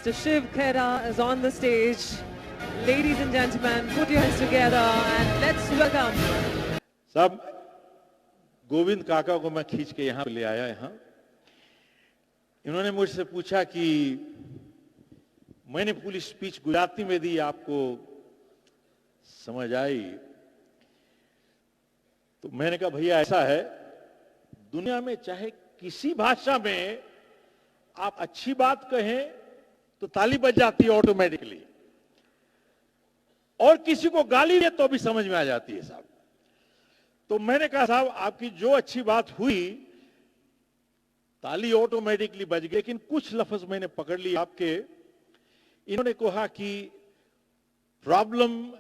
Mr. Shiv Khera is on the stage. Ladies and gentlemen, put your hands together and let's welcome. साहब, गोविंद काका को मैं खींच के यहाँ ले आया यहाँ। इन्होंने मुझसे पूछा कि मैंने पूरी स्पीच गुजराती में दी, आपको समझ आई? तो मैंने कहा भैया ऐसा है, दुनिया में चाहे किसी भाषा में आप अच्छी बात कहें तो ताली बज जाती है ऑटोमेटिकली, और किसी को गाली दे तो भी समझ में आ जाती है साहब। तो मैंने कहा साहब आपकी जो अच्छी बात हुई ताली ऑटोमेटिकली बज गई, लेकिन कुछ लफ्ज मैंने पकड़ लिए आपके। इन्होंने कहा कि problem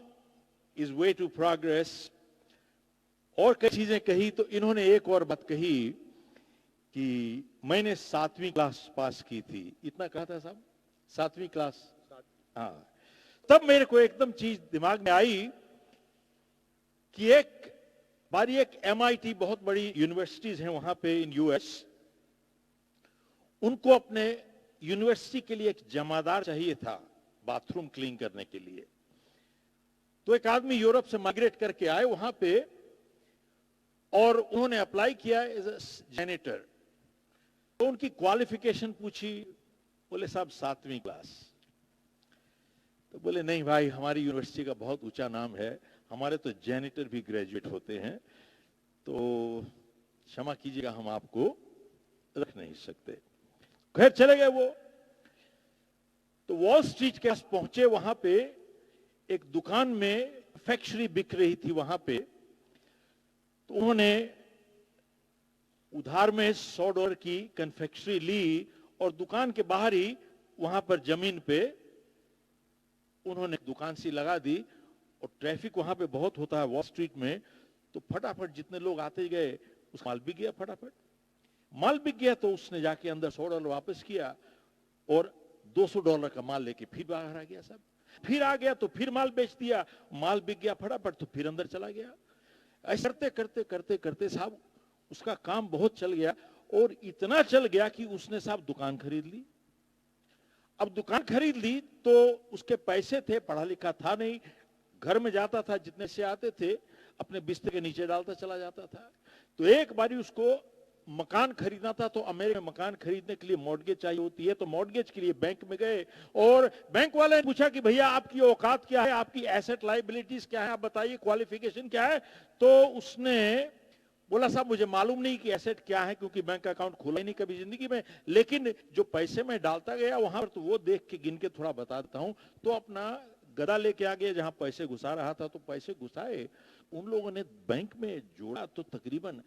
is way to progress, और कई चीजें कही। तो इन्होंने एक और बात कही कि मैंने 7वीं क्लास पास की थी, इतना कहा था साहब, 7वीं क्लास। हाँ, तब मेरे को एकदम चीज दिमाग में आई कि एक बारी एक MIT, बहुत बड़ी यूनिवर्सिटीज हैं वहां पे इन US, उनको अपने यूनिवर्सिटी के लिए एक जमादार चाहिए था बाथरूम क्लीन करने के लिए। तो एक आदमी यूरोप से माइग्रेट करके आए वहां पे, और उन्होंने अप्लाई किया एज अ जैनिटर। तो उनकी क्वालिफिकेशन पूछी, बोले साहब 7वीं क्लास। तो बोले नहीं भाई, हमारी यूनिवर्सिटी का बहुत ऊंचा नाम है, हमारे तो जैनिटर भी ग्रेजुएट होते हैं, तो क्षमा कीजिएगा हम आपको रख नहीं सकते। खैर चले गए वो। तो वॉल स्ट्रीट के पास पहुंचे, वहां पे एक दुकान में फैक्ट्री बिक रही थी वहां पे। तो उन्होंने उधार में $100 की कन्फेक्शनरी ली, और दुकान के बाहर ही वहां पर जमीन पे उन्होंने दुकान सी लगा दी। और ट्रैफिक वहां पे बहुत होता है वॉल स्ट्रीट में, तो फटाफट जितने लोग आते गए उसका माल बिक गया। फटाफट माल बिक गया, तो उसने जाके अंदर $100 वापस किया और $200 का माल लेके फिर बाहर आ गया साहब। फिर आ गया तो फिर माल बेच दिया, माल बिक गया फटाफट, तो फिर अंदर चला गया। ऐसे करते करते करते करते साहब उसका काम बहुत चल गया, और इतना चल गया कि उसने साहब दुकान खरीद ली। अब दुकान खरीद ली तो उसके पैसे थे, पढ़ा लिखा था नहीं, घर में जाता था, जितने से आते थे अपने बिस्तर के नीचे डालता चला जाता था। तो एक बारी उसको मकान खरीदना था, तो अमेरिका में मकान खरीदने के लिए मॉर्गेज चाहिए होती है। तो मॉर्गेज के लिए बैंक में गए, और बैंक वाले ने पूछा कि भैया आपकी औकात क्या है, आपकी एसेट लायबिलिटीज क्या है, आप बताइए, क्वालिफिकेशन क्या है। तो उसने बोला साहब मुझे मालूम नहीं कि एसेट क्या है, क्योंकि बैंक अकाउंट खोला ही नहीं कभी जिंदगी में, लेकिन जो पैसे मैं डालता गया वहां पर तो वो देख के गिन के थोड़ा बता देता हूं। तो अपना गदा लेके आ गया जहां पैसे घुसा रहा था, तो पैसे घुसाए। उन लोगों ने बैंक में जोड़ा तो तकरीबन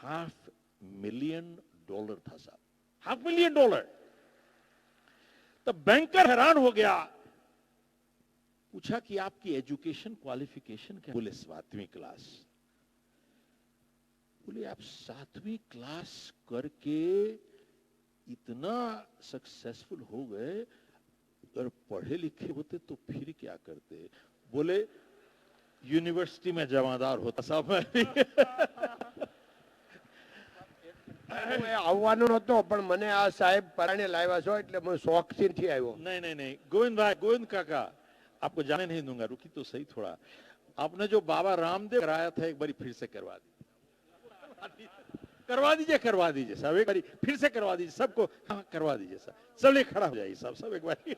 $500,000 था साहब, $500,000। तब बैंकर हैरान हो गया, पूछा कि आपकी एजुकेशन क्वालिफिकेशन क्या? बोले 7वीं क्लास। बोले आप 7वीं क्लास करके इतना सक्सेसफुल हो गए, अगर पढ़े लिखे होते तो फिर क्या करते? बोले यूनिवर्सिटी में जमादार होता साहब। આવવાનું નહોતો, પણ મને આ સાહેબ પરાણે લાવ્યા છો એટલે હું શોખથી આવ્યો। नहीं नहीं नहीं, गोविंद भाई, गोविंद काका, आपको जाने नहीं दूंगा, रुकी तो सही थोड़ा। आपने जो बाबा रामदेव कराया था एक बारी फिर से करवा दीजिए, करवा दीजिए साहब, एक बारी फिर से करवा दीजिए सबको। हाँ करवा दीजिए साहब, सब लोग खड़ा हो जाइए साहब, सब एक बारी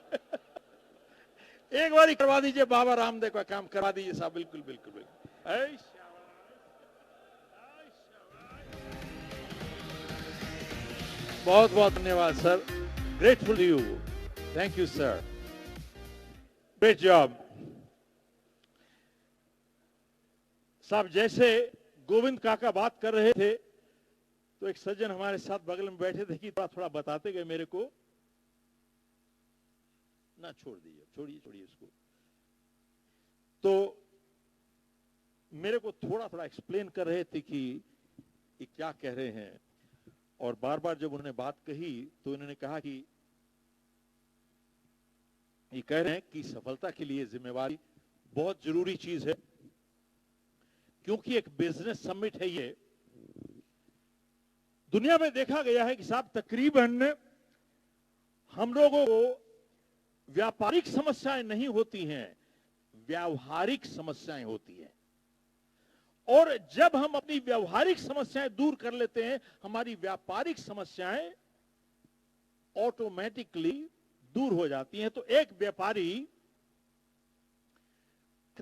एक बारी करवा दीजिए, बाबा रामदेव का काम करवा दीजिए साहब, बिल्कुल बिल्कुल बिल्कुल। बहुत बहुत धन्यवाद sir, grateful to you, thank you sir, great job साहब। जैसे गोविंद काका बात कर रहे थे, तो एक सज्जन हमारे साथ बगल में बैठे थे कि थोड़ा थोड़ा बताते गए मेरे को। ना छोड़ दीजिए, छोड़िए छोड़िए इसको। तो मेरे को थोड़ा थोड़ा एक्सप्लेन कर रहे थे कि ये क्या कह रहे हैं, और बार बार जब उन्होंने बात कही तो उन्होंने कहा कि ये कह रहे हैं कि सफलता के लिए जिम्मेवारी बहुत जरूरी चीज है, क्योंकि एक बिजनेस समिट है ये। दुनिया में देखा गया है कि साहब तकरीबन हम लोगों को व्यापारिक समस्याएं नहीं होती हैं, व्यावहारिक समस्याएं होती हैं। और जब हम अपनी व्यावहारिक समस्याएं दूर कर लेते हैं, हमारी व्यापारिक समस्याएं ऑटोमेटिकली दूर हो जाती हैं। तो एक व्यापारी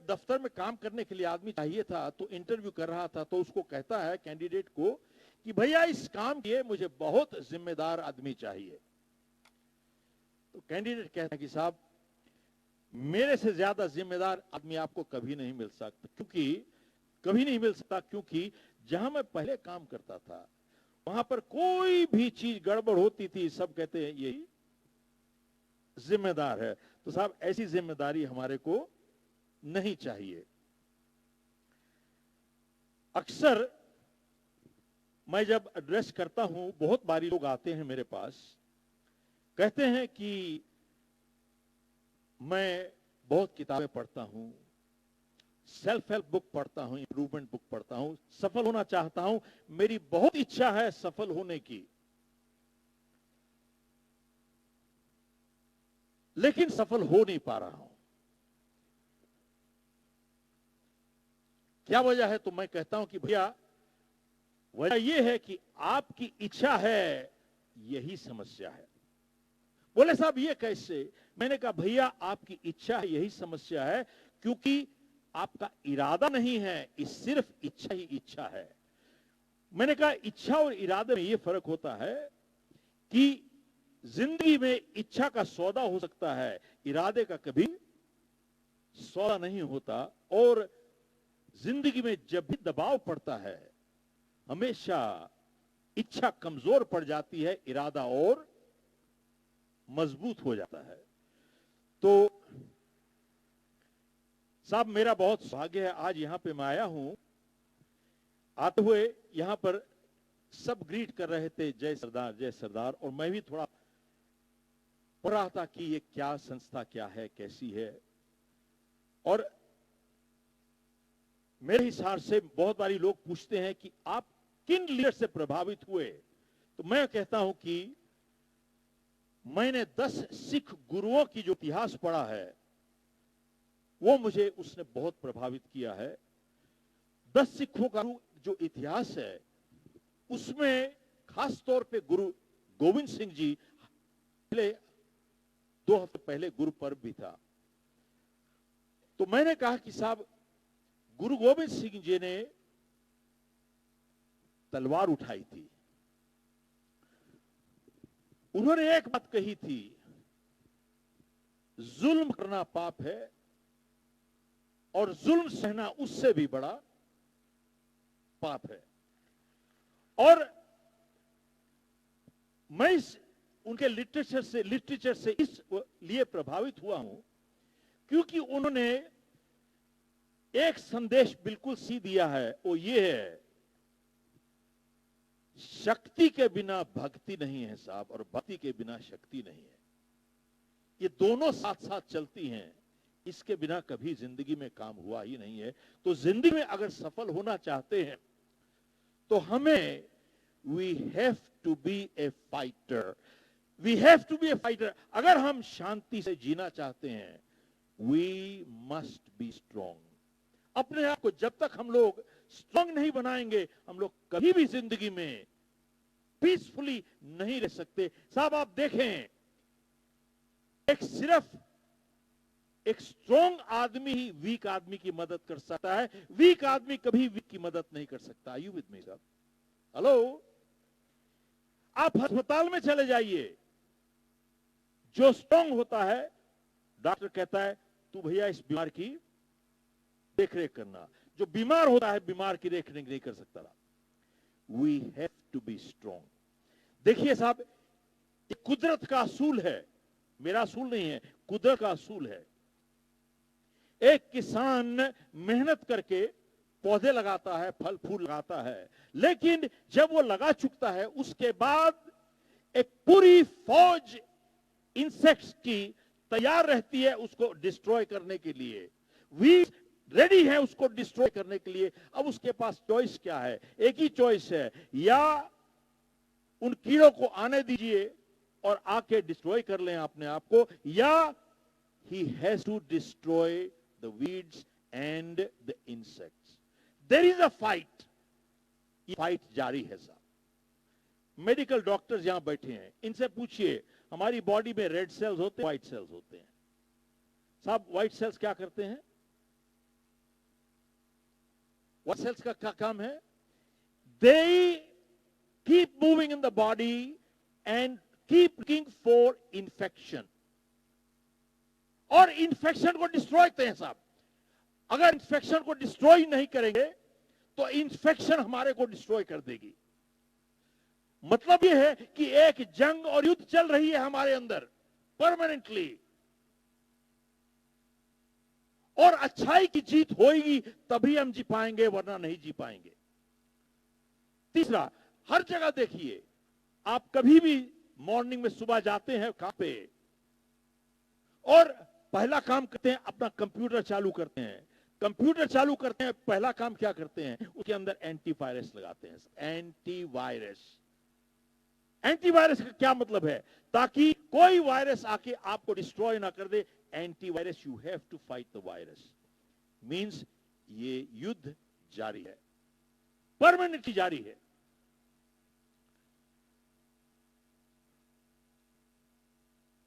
दफ्तर में काम करने के लिए आदमी चाहिए था, तो इंटरव्यू कर रहा था, तो उसको कहता है कैंडिडेट को कि भैया इस काम के लिए मुझे बहुत जिम्मेदार आदमी चाहिए। तो कैंडिडेट कहता है कि साहब मेरे से ज्यादा जिम्मेदार आदमी आपको कभी नहीं मिल सकता, क्योंकि जहां मैं पहले काम करता था वहां पर कोई भी चीज गड़बड़ होती थी, सब कहते हैं यही जिम्मेदार है। तो साहब ऐसी जिम्मेदारी हमारे को नहीं चाहिए। अक्सर मैं जब एड्रेस करता हूं, बहुत बारी लोग आते हैं मेरे पास, कहते हैं कि मैं बहुत किताबें पढ़ता हूं, सेल्फ हेल्प बुक पढ़ता हूं, इंप्रूवमेंट बुक पढ़ता हूं, सफल होना चाहता हूं, मेरी बहुत इच्छा है सफल होने की, लेकिन सफल हो नहीं पा रहा हूं। क्या वजह है? तो मैं कहता हूं कि भैया वजह यह है कि आपकी इच्छा है, यही समस्या है। बोले साहब ये कैसे? मैंने कहा भैया आपकी इच्छा है, यही समस्या है, क्योंकि आपका इरादा नहीं है, सिर्फ इच्छा ही इच्छा है। मैंने कहा इच्छा और इरादे में यह फर्क होता है कि जिंदगी में इच्छा का सौदा हो सकता है, इरादे का कभी सौदा नहीं होता। और जिंदगी में जब भी दबाव पड़ता है, हमेशा इच्छा कमजोर पड़ जाती है, इरादा और मजबूत हो जाता है। तो साहब मेरा बहुत सौभाग्य है, आज यहां पे मैं आया हूं। आते हुए यहां पर सब ग्रीट कर रहे थे, जय सरदार जय सरदार, और मैं भी थोड़ा पढ़ रहा था कि ये क्या संस्था क्या है, कैसी है। और मेरे हिसाब से बहुत बारी लोग पूछते हैं कि आप किन लीडर से प्रभावित हुए, तो मैं कहता हूं कि मैंने 10 सिख गुरुओं की जो इतिहास पढ़ा है, वो मुझे उसने बहुत प्रभावित किया है। 10 सिखों का जो इतिहास है, उसमें खास तौर पे गुरु गोविंद सिंह जी, पहले 2 हफ्ते पहले गुरु पर्व भी था। तो मैंने कहा कि साहब गुरु गोविंद सिंह जी ने तलवार उठाई थी, उन्होंने एक बात कही थी, जुल्म करना पाप है और जुल्म सहना उससे भी बड़ा पाप है। और मैं उनके लिटरेचर से इस लिए प्रभावित हुआ हूं क्योंकि उन्होंने एक संदेश बिल्कुल सी दिया है, वो ये है, शक्ति के बिना भक्ति नहीं है साहब, और भक्ति के बिना शक्ति नहीं है। ये दोनों साथ साथ चलती हैं, इसके बिना कभी जिंदगी में काम हुआ ही नहीं है। तो जिंदगी में अगर सफल होना चाहते हैं तो हमें we have to be a fighter, we have to be a fighter. अगर हम शांति से जीना चाहते हैं, वी मस्ट बी स्ट्रॉन्ग। अपने आप को जब तक हम लोग स्ट्रॉन्ग नहीं बनाएंगे, हम लोग कभी भी जिंदगी में पीसफुली नहीं रह सकते। साहब आप देखें, सिर्फ एक स्ट्रॉन्ग आदमी ही वीक आदमी की मदद कर सकता है, वीक आदमी कभी वीक की मदद नहीं कर सकता। आर यू विद मी साहब? हेलो, आप अस्पताल में चले जाइए, जो स्ट्रॉन्ग होता है डॉक्टर कहता है तू भैया इस बीमार की देखरेख करना, जो बीमार होता है बीमार की देखरेख नहीं कर सकता। We have to be strong. देखिए साहब, ये कुदरत का असूल है, मेरा असूल नहीं है, कुदरत का असूल है। एक किसान मेहनत करके पौधे लगाता है, फल फूल लगाता है, लेकिन जब वो लगा चुकता है उसके बाद एक पूरी फौज इंसेक्ट्स की तैयार रहती है उसको डिस्ट्रॉय करने के लिए। वी रेडी है उसको डिस्ट्रॉय करने के लिए। अब उसके पास चॉइस क्या है? एक ही चॉइस है, या उन कीड़ों को आने दीजिए और आके डिस्ट्रॉय कर लें अपने आप को, या he has to destroy the weeds and the insects. There is a fight. ये फाइट जारी है साहब। मेडिकल डॉक्टर्स यहां बैठे हैं, इनसे पूछिए हमारी बॉडी में रेड सेल्स होते हैं, व्हाइट सेल्स होते हैं। साहब व्हाइट सेल्स क्या करते हैं? व्हाइट सेल्स का क्या काम है? They keep moving in the body and keep looking for infection. और इंफेक्शन को डिस्ट्रॉय करते हैं साहब। अगर इंफेक्शन को डिस्ट्रॉय नहीं करेंगे तो इंफेक्शन हमारे को डिस्ट्रॉय कर देगी। मतलब यह है कि एक जंग और युद्ध चल रही है हमारे अंदर परमानेंटली, और अच्छाई की जीत होगी तभी हम जी पाएंगे, वरना नहीं जी पाएंगे। तीसरा, हर जगह देखिए, आप कभी भी मॉर्निंग में सुबह जाते हैं काम पे और पहला काम करते हैं अपना कंप्यूटर चालू करते हैं। कंप्यूटर चालू करते हैं, पहला काम क्या करते हैं? उसके अंदर एंटीवायरस लगाते हैं। एंटीवायरस, एंटीवायरस का क्या मतलब है? ताकि कोई वायरस आके आपको डिस्ट्रॉय ना कर दे। Antivirus, you have to fight the virus. Means ये युद्ध जारी है, परमानेंटली जारी है।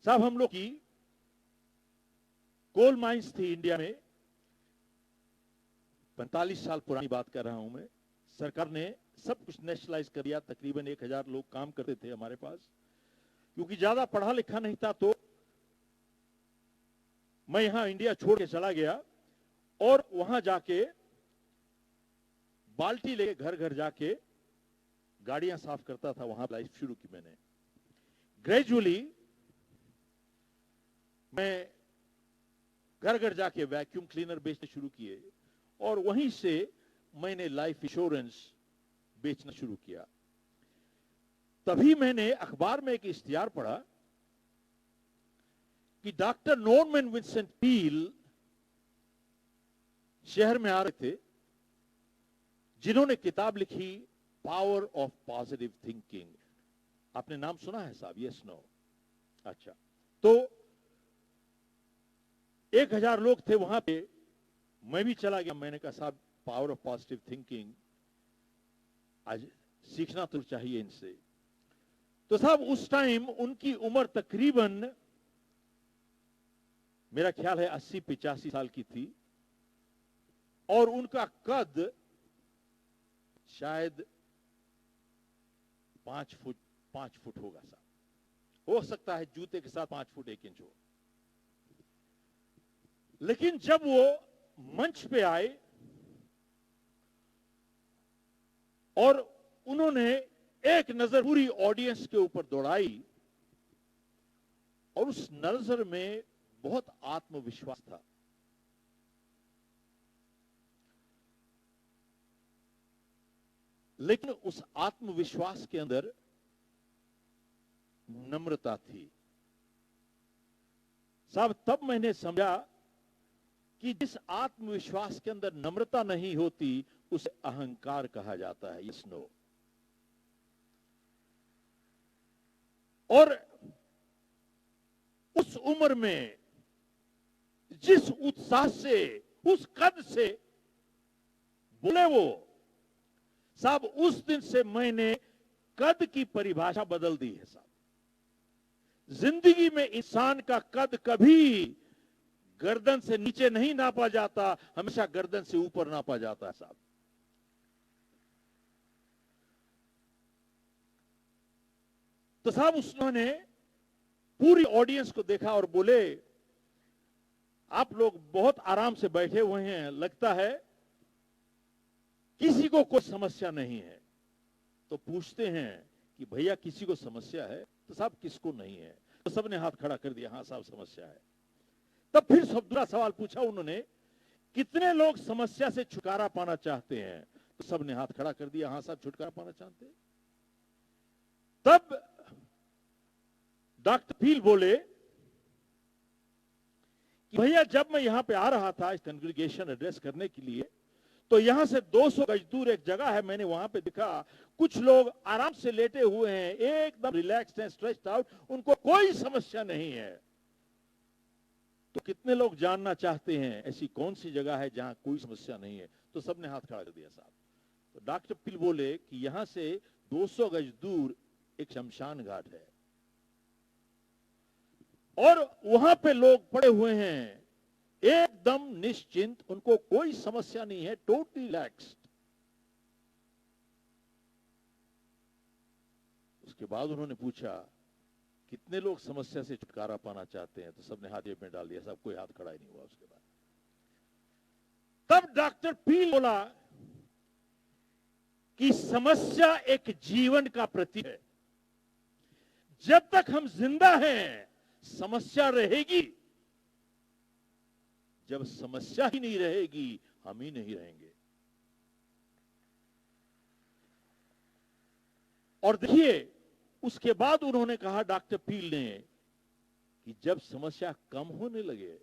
साहब हम लोग की कोल माइंस थी इंडिया में, 45 साल पुरानी बात कर रहा हूं मैं। सरकार ने सब कुछ नेशनलाइज कर दिया। तकरीबन 1000 लोग काम करते थे हमारे पास। क्योंकि ज्यादा पढ़ा लिखा नहीं था तो मैं यहां इंडिया छोड़ के चला गया और वहां जाके बाल्टी लेके घर घर जाके गाड़ियां साफ करता था। वहां लाइफ शुरू की मैंने। ग्रेजुअली मैं घर घर जाके वैक्यूम क्लीनर बेचने शुरू किए और वहीं से मैंने लाइफ इंश्योरेंस बेचना शुरू किया। तभी मैंने अखबार में एक इश्तिहार पढ़ा कि डॉक्टर नॉर्मन विंसेंट पील शहर में आ रहे थे, जिन्होंने किताब लिखी पावर ऑफ पॉजिटिव थिंकिंग। आपने नाम सुना है साहब? Yes no? अच्छा, तो 1000 लोग थे वहां पे, मैं भी चला गया। मैंने कहा साहब पावर ऑफ पॉजिटिव थिंकिंग आज सीखना तो चाहिए इनसे। तो साहब उस टाइम उनकी उम्र तकरीबन मेरा ख्याल है 80-85 साल की थी और उनका कद शायद 5 फुट होगा साहब। हो सकता है जूते के साथ 5 फुट 1 इंच हो। लेकिन जब वो मंच पे आए और उन्होंने एक नजर पूरी ऑडियंस के ऊपर दौड़ाई और उस नजर में बहुत आत्मविश्वास था। लेकिन उस आत्मविश्वास के अंदर नम्रता थी। साहब तब मैंने समझा कि जिस आत्मविश्वास के अंदर नम्रता नहीं होती उसे अहंकार कहा जाता है। Yes no? और उस उम्र में जिस उत्साह से, उस कद से बोले वो, साहब उस दिन से मैंने कद की परिभाषा बदल दी है साहब। जिंदगी में इंसान का कद कभी गर्दन से नीचे नहीं नापा जाता, हमेशा गर्दन से ऊपर नापा जाता है साहब। तो साहब उसने पूरी ऑडियंस को देखा और बोले आप लोग बहुत आराम से बैठे हुए हैं, लगता है किसी को कोई समस्या नहीं है। तो पूछते हैं कि भैया किसी को समस्या है? तो साहब किसको नहीं है? तो सबने हाथ खड़ा कर दिया, हाँ साहब समस्या है। तब फिर दूसरा सवाल पूछा उन्होंने, कितने लोग समस्या से छुटकारा पाना चाहते हैं? तो सबने हाथ खड़ा कर दिया, हाँ साहब छुटकारा पाना चाहते हैं। तब डॉक्टर पील बोले कि भैया जब मैं यहां पे आ रहा था इस कांग्रेगेशन एड्रेस करने के लिए, तो यहां से 200 गज दूर एक जगह है, मैंने वहां पे देखा कुछ लोग आराम से लेटे हुए हैं, एकदम रिलैक्स्ड हैं, स्ट्रेच्ड आउट, उनको कोई समस्या नहीं है। तो कितने लोग जानना चाहते हैं ऐसी कौन सी जगह है जहां कोई समस्या नहीं है? तो सबने हाथ खड़ा कर दिया साहब। तो डॉक्टर पील बोले कि यहां से 200 गज दूर एक शमशान घाट है और वहां पे लोग पड़े हुए हैं एकदम निश्चिंत, उनको कोई समस्या नहीं है, टोटली रिलैक्स्ड। उसके बाद उन्होंने पूछा कितने लोग समस्या से छुटकारा पाना चाहते हैं? तो सबने हाथ जेब में डाल दिया, सब कोई हाथ खड़ा ही नहीं हुआ। उसके बाद तब डॉक्टर पील बोला कि समस्या एक जीवन का प्रतीक है। जब तक हम जिंदा हैं समस्या रहेगी, जब समस्या ही नहीं रहेगी हम ही नहीं रहेंगे। और देखिए उसके बाद उन्होंने कहा डॉक्टर पील ने कि जब समस्या कम होने लगे,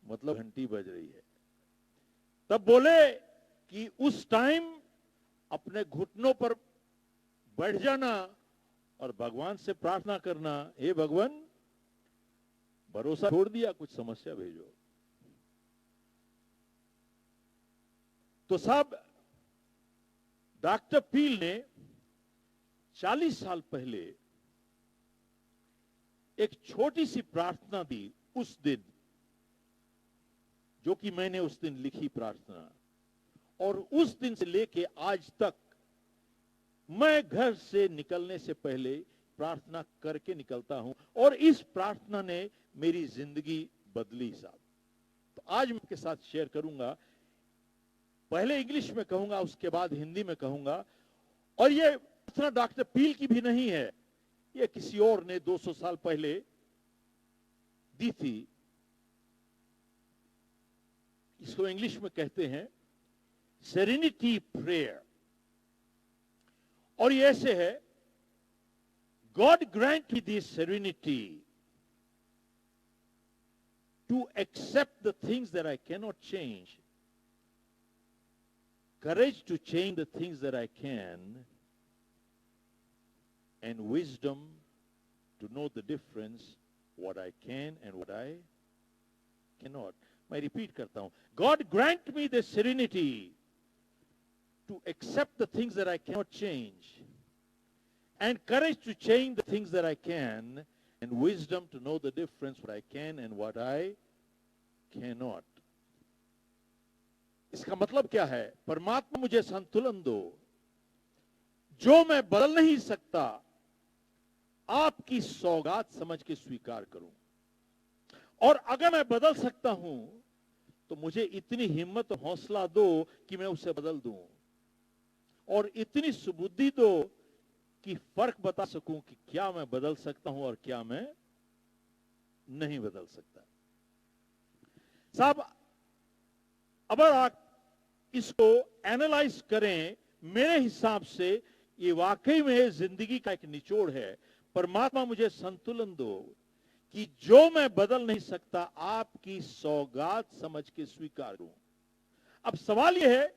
मतलब घंटी बज रही है, तब बोले कि उस टाइम अपने घुटनों पर बैठ जाना और भगवान से प्रार्थना करना, हे भगवान भरोसा छोड़ दिया, कुछ समस्या भेजो। तो साहब डॉक्टर पील ने 40 साल पहले एक छोटी सी प्रार्थना दी उस दिन, जो कि मैंने उस दिन लिखी प्रार्थना, और उस दिन से लेके आज तक मैं घर से निकलने से पहले प्रार्थना करके निकलता हूं और इस प्रार्थना ने मेरी जिंदगी बदली साहब। तो आज मैं आपके साथ शेयर करूंगा, पहले इंग्लिश में कहूंगा, उसके बाद हिंदी में कहूंगा। और ये प्रार्थना डॉक्टर पील की भी नहीं है, ये किसी और ने 200 साल पहले दी थी। इसको इंग्लिश में कहते हैं सेरेनिटी प्रेयर, और ये ऐसे है, God grant me this serenity to accept the things that I cannot change, courage to change the things that I can, and wisdom to know the difference, what I can and what I cannot. मैं repeat करता हूं, God grant me the serenity to accept the things that I cannot change, and courage to change the things that I can, and wisdom to know the difference, what I can and what I cannot. इसका मतलब क्या है? परमात्मा मुझे संतुलन दो, जो मैं बदल नहीं सकता आपकी सौगात समझ के स्वीकार करूं, और अगर मैं बदल सकता हूं तो मुझे इतनी हिम्मत और हौसला दो कि मैं उसे बदल दूं, और इतनी सुबुद्धि दो कि फर्क बता सकूं कि क्या मैं बदल सकता हूं और क्या मैं नहीं बदल सकता। साहब अगर आप इसको एनालाइज करें, मेरे हिसाब से ये वाकई में जिंदगी का एक निचोड़ है। परमात्मा मुझे संतुलन दो कि जो मैं बदल नहीं सकता आपकी सौगात समझ के स्वीकार करूं। अब सवाल यह है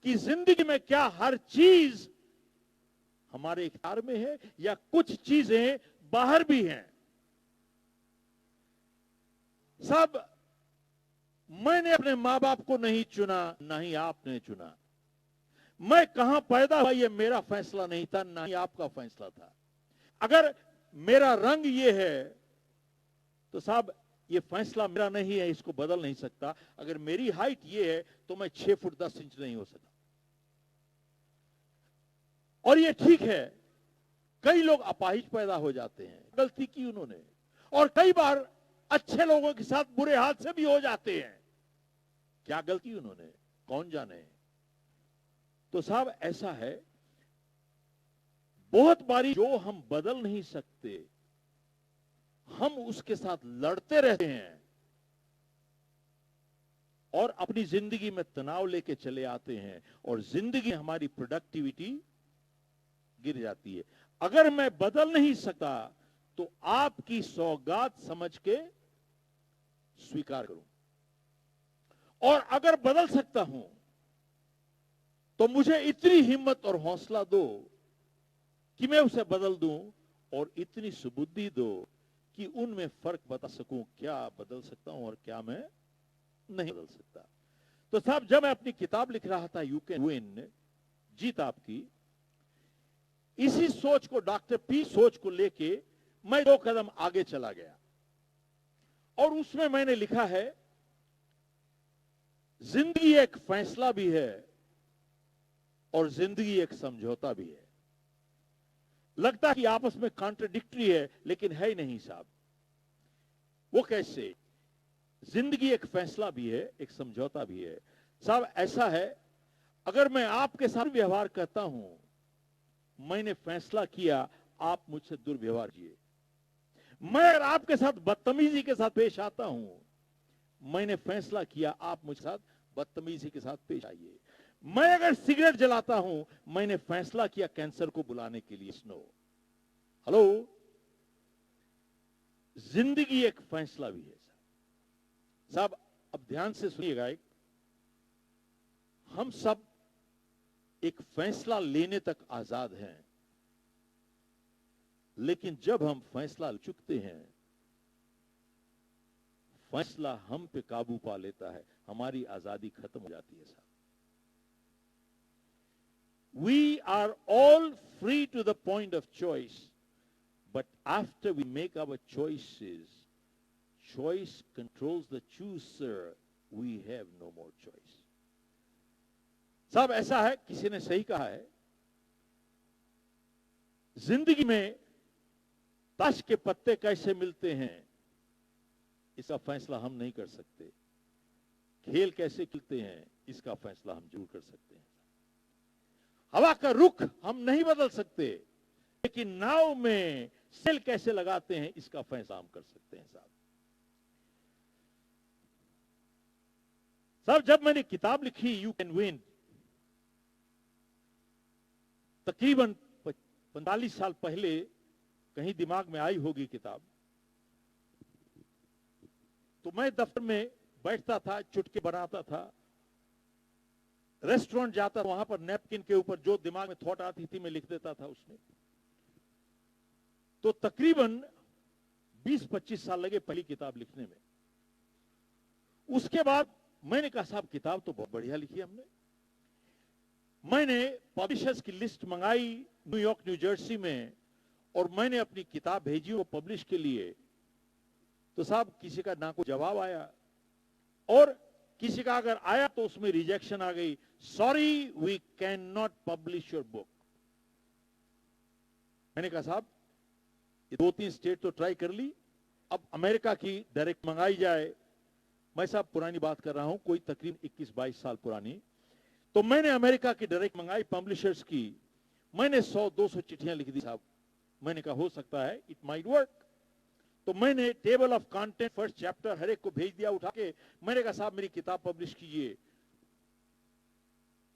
कि जिंदगी में क्या हर चीज हमारे इख्तियार में है या कुछ चीजें बाहर भी हैं? सब मैंने अपने मां बाप को नहीं चुना, ना ही आपने चुना। मैं कहां पैदा हुआ ये मेरा फैसला नहीं था, ना ही आपका फैसला था। अगर मेरा रंग ये है तो साहब ये फैसला मेरा नहीं है, इसको बदल नहीं सकता। अगर मेरी हाइट ये है तो मैं 6 फुट 10 इंच नहीं हो सकता। और ये ठीक है, कई लोग अपाहिज पैदा हो जाते हैं, गलती की उन्होंने, और कई बार अच्छे लोगों के साथ बुरे हादसे भी हो जाते हैं। क्या गलती उन्होंने, कौन जाने। तो साहब ऐसा है, बहुत बारी जो हम बदल नहीं सकते हम उसके साथ लड़ते रहते हैं और अपनी जिंदगी में तनाव लेके चले आते हैं और जिंदगी हमारी प्रोडक्टिविटी गिर जाती है। अगर मैं बदल नहीं सकता तो आपकी सौगात समझ के स्वीकार करूं, और अगर बदल सकता हूं तो मुझे इतनी हिम्मत और हौसला दो कि मैं उसे बदल दूं, और इतनी सुबुद्धि दो कि उनमें फर्क बता सकूं, क्या बदल सकता हूं और क्या मैं नहीं बदल सकता। तो साहब, जब मैं अपनी किताब लिख रहा था यू कैन विन, जीत आपकी, इसी सोच को, डॉक्टर पी सोच को लेके मैं 2 कदम आगे चला गया और उसमें मैंने लिखा है, जिंदगी एक फैसला भी है और जिंदगी एक समझौता भी है। लगता है कि आपस में कॉन्ट्रडिक्टरी है, लेकिन है ही नहीं साहब। वो कैसे? जिंदगी एक फैसला भी है, एक समझौता भी है। साहब ऐसा है, अगर मैं आपके साथ व्यवहार करता हूं, मैंने फैसला किया आप मुझसे दुर्व्यवहार किए। मैं अगर आपके साथ बदतमीजी के साथ पेश आता हूं, मैंने फैसला किया आप मुझे साथ बदतमीजी के साथ पेश आइए। मैं अगर सिगरेट जलाता हूं, मैंने फैसला किया कैंसर को बुलाने के लिए। स्नो, हेलो, जिंदगी एक फैसला भी है साहब। अब ध्यान से सुनिएगा, हम सब एक फैसला लेने तक आजाद हैं, लेकिन जब हम फैसला चुकते हैं, फैसला हम पे काबू पा लेता है, हमारी आजादी खत्म हो जाती है साहब। We are all free to the point of choice, but after we make our choices, choice controls the chooser. We have no more choice. साहब ऐसा है, किसी ने सही कहा है, जिंदगी में ताश के पत्ते कैसे मिलते हैं इसका फैसला हम नहीं कर सकते, खेल कैसे खेलते हैं इसका फैसला हम जरूर कर सकते हैं। हवा का रुख हम नहीं बदल सकते, लेकिन नाव में सेल कैसे लगाते हैं इसका फैसला हम कर सकते हैं साहब। साहब, जब मैंने किताब लिखी यू कैन विन, तकरीबन 45 साल पहले कहीं दिमाग में आई होगी किताब, तो मैं दफ्तर में बैठता था, चुटके बनाता था, रेस्टोरेंट जाता, वहां पर नैपकिन के ऊपर जो दिमाग में थॉट आती थी मैं लिख देता था उसमें। तो तकरीबन 20-25 साल लगे पहली किताब लिखने में। उसके बाद मैंने कहा साहब किताब तो बहुत बढ़िया लिखी हमने। मैंने पब्लिशर्स की लिस्ट मंगाई न्यूयॉर्क न्यू जर्सी में, और मैंने अपनी किताब भेजी वो पब्लिश के लिए। तो साहब किसी का ना कोई जवाब आया, और किसी का अगर आया तो उसमें रिजेक्शन आ गई, sorry we can not publish your book. मैंने कहा साहब ये 2-3 स्टेट तो ट्राई कर ली, अब अमेरिका की डायरेक्ट मंगाई जाए। मैं साहब पुरानी बात कर रहा हूं, कोई तकरीबन 21-22 साल पुरानी। तो मैंने अमेरिका की डायरेक्ट मंगाई पब्लिशर्स की, मैंने 100-200 चिट्ठियां लिख दी साहब। मैंने कहा हो सकता है इट माइट वर्क। तो मैंने table of content first chapter हर एक को भेज दिया उठा के। मैंने कहा साहब मेरी किताब पब्लिश कीजिए।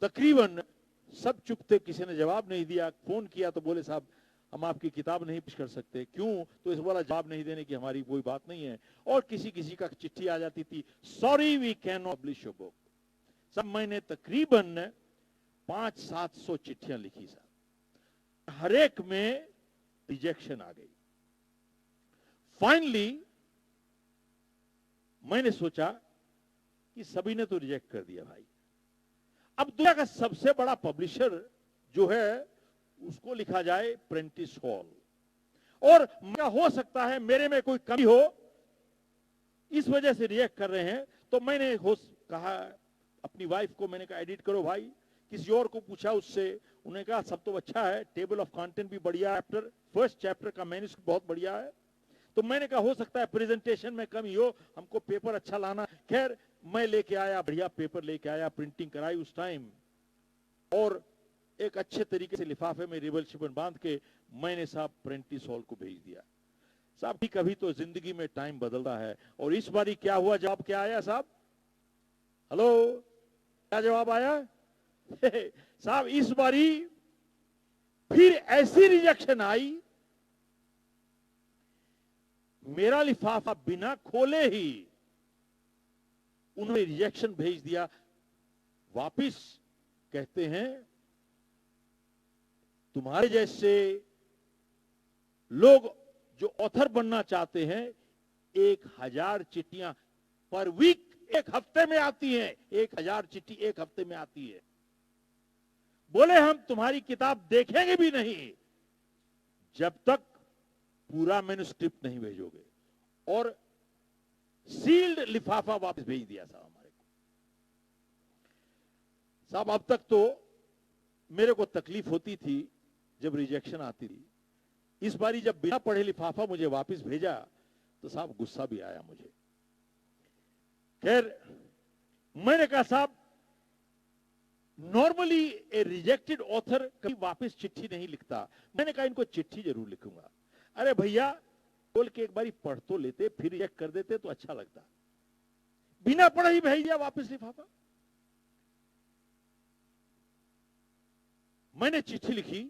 तकरीबन सब चुप थे, किसी ने जवाब नहीं दिया। फोन किया तो बोले साहब हम आपकी किताब नहीं पब्लिश कर सकते। क्यों? तो इस वाला जवाब नहीं देने की हमारी कोई बात नहीं है। और किसी किसी का चिट्ठी आ जाती थी, sorry we can not publish your book. सब मैंने तकरीबन 500-700 चिट्ठियां लिखी साहब, हर एक में रिजेक्शन आ गई। फाइनली मैंने सोचा कि सभी ने तो रिजेक्ट कर दिया भाई, अब दुनिया का सबसे बड़ा पब्लिशर जो है उसको लिखा जाए प्रेंटिस हॉल। और क्या हो सकता है मेरे में कोई कमी हो, इस वजह से रिजेक्ट कर रहे हैं। तो मैंने कहा अपनी वाइफ को, मैंने कहा एडिट करो भाई। किसी और को पूछा उससे, उन्होंने कहा सब तो अच्छा है, टेबल ऑफ कंटेंट भी बढ़िया है, फर्स्ट चैप्टर का मैन्युस्क्रिप्ट बहुत बढ़िया है। तो मैंने कहा हो सकता है प्रेजेंटेशन में कमी हो, हमको पेपर अच्छा लाना। खैर मैं लेके आया, बढ़िया पेपर लेके आया, प्रिंटिंग कराई उस टाइम, और एक अच्छे तरीके से लिफाफे में रिबन शिबन बांध के मैंने साहब प्रेंटिस हॉल को भेज दिया। साहब कभी तो जिंदगी में टाइम बदलता है। और इस बारी क्या हुआ, जवाब क्या आया साहब? हेलो, क्या जवाब आया? साहब इस बारी फिर ऐसी रिजेक्शन आई, मेरा लिफाफा बिना खोले ही उन्होंने रिजेक्शन भेज दिया। वापिस कहते हैं तुम्हारे जैसे लोग जो ऑथर बनना चाहते हैं 1000 चिट्ठियां पर वीक, एक हफ्ते में आती हैं। 1000 चिट्ठी एक हफ्ते में आती है। बोले हम तुम्हारी किताब देखेंगे भी नहीं जब तक पूरा मैन्युस्क्रिप्ट नहीं भेजोगे। और सील्ड लिफाफा वापस भेज दिया साहब हमारे को। साहब अब तक तो मेरे को तकलीफ होती थी जब रिजेक्शन आती थी। इस बारी जब बिना पढ़े लिफाफा मुझे वापस भेजा तो साहब गुस्सा भी आया मुझे। खैर मैंने कहा साहब नॉर्मली ए रिजेक्टेड ऑथर कभी वापस चिट्ठी नहीं लिखता। मैंने कहा इनको चिट्ठी जरूर लिखूंगा। अरे भैया बोल के एक बारी पढ़ तो लेते, फिर रिजेक्ट कर देते तो अच्छा लगता। बिना पढ़े ही भेज दिया वापस लिफाफा। मैंने चिट्ठी लिखी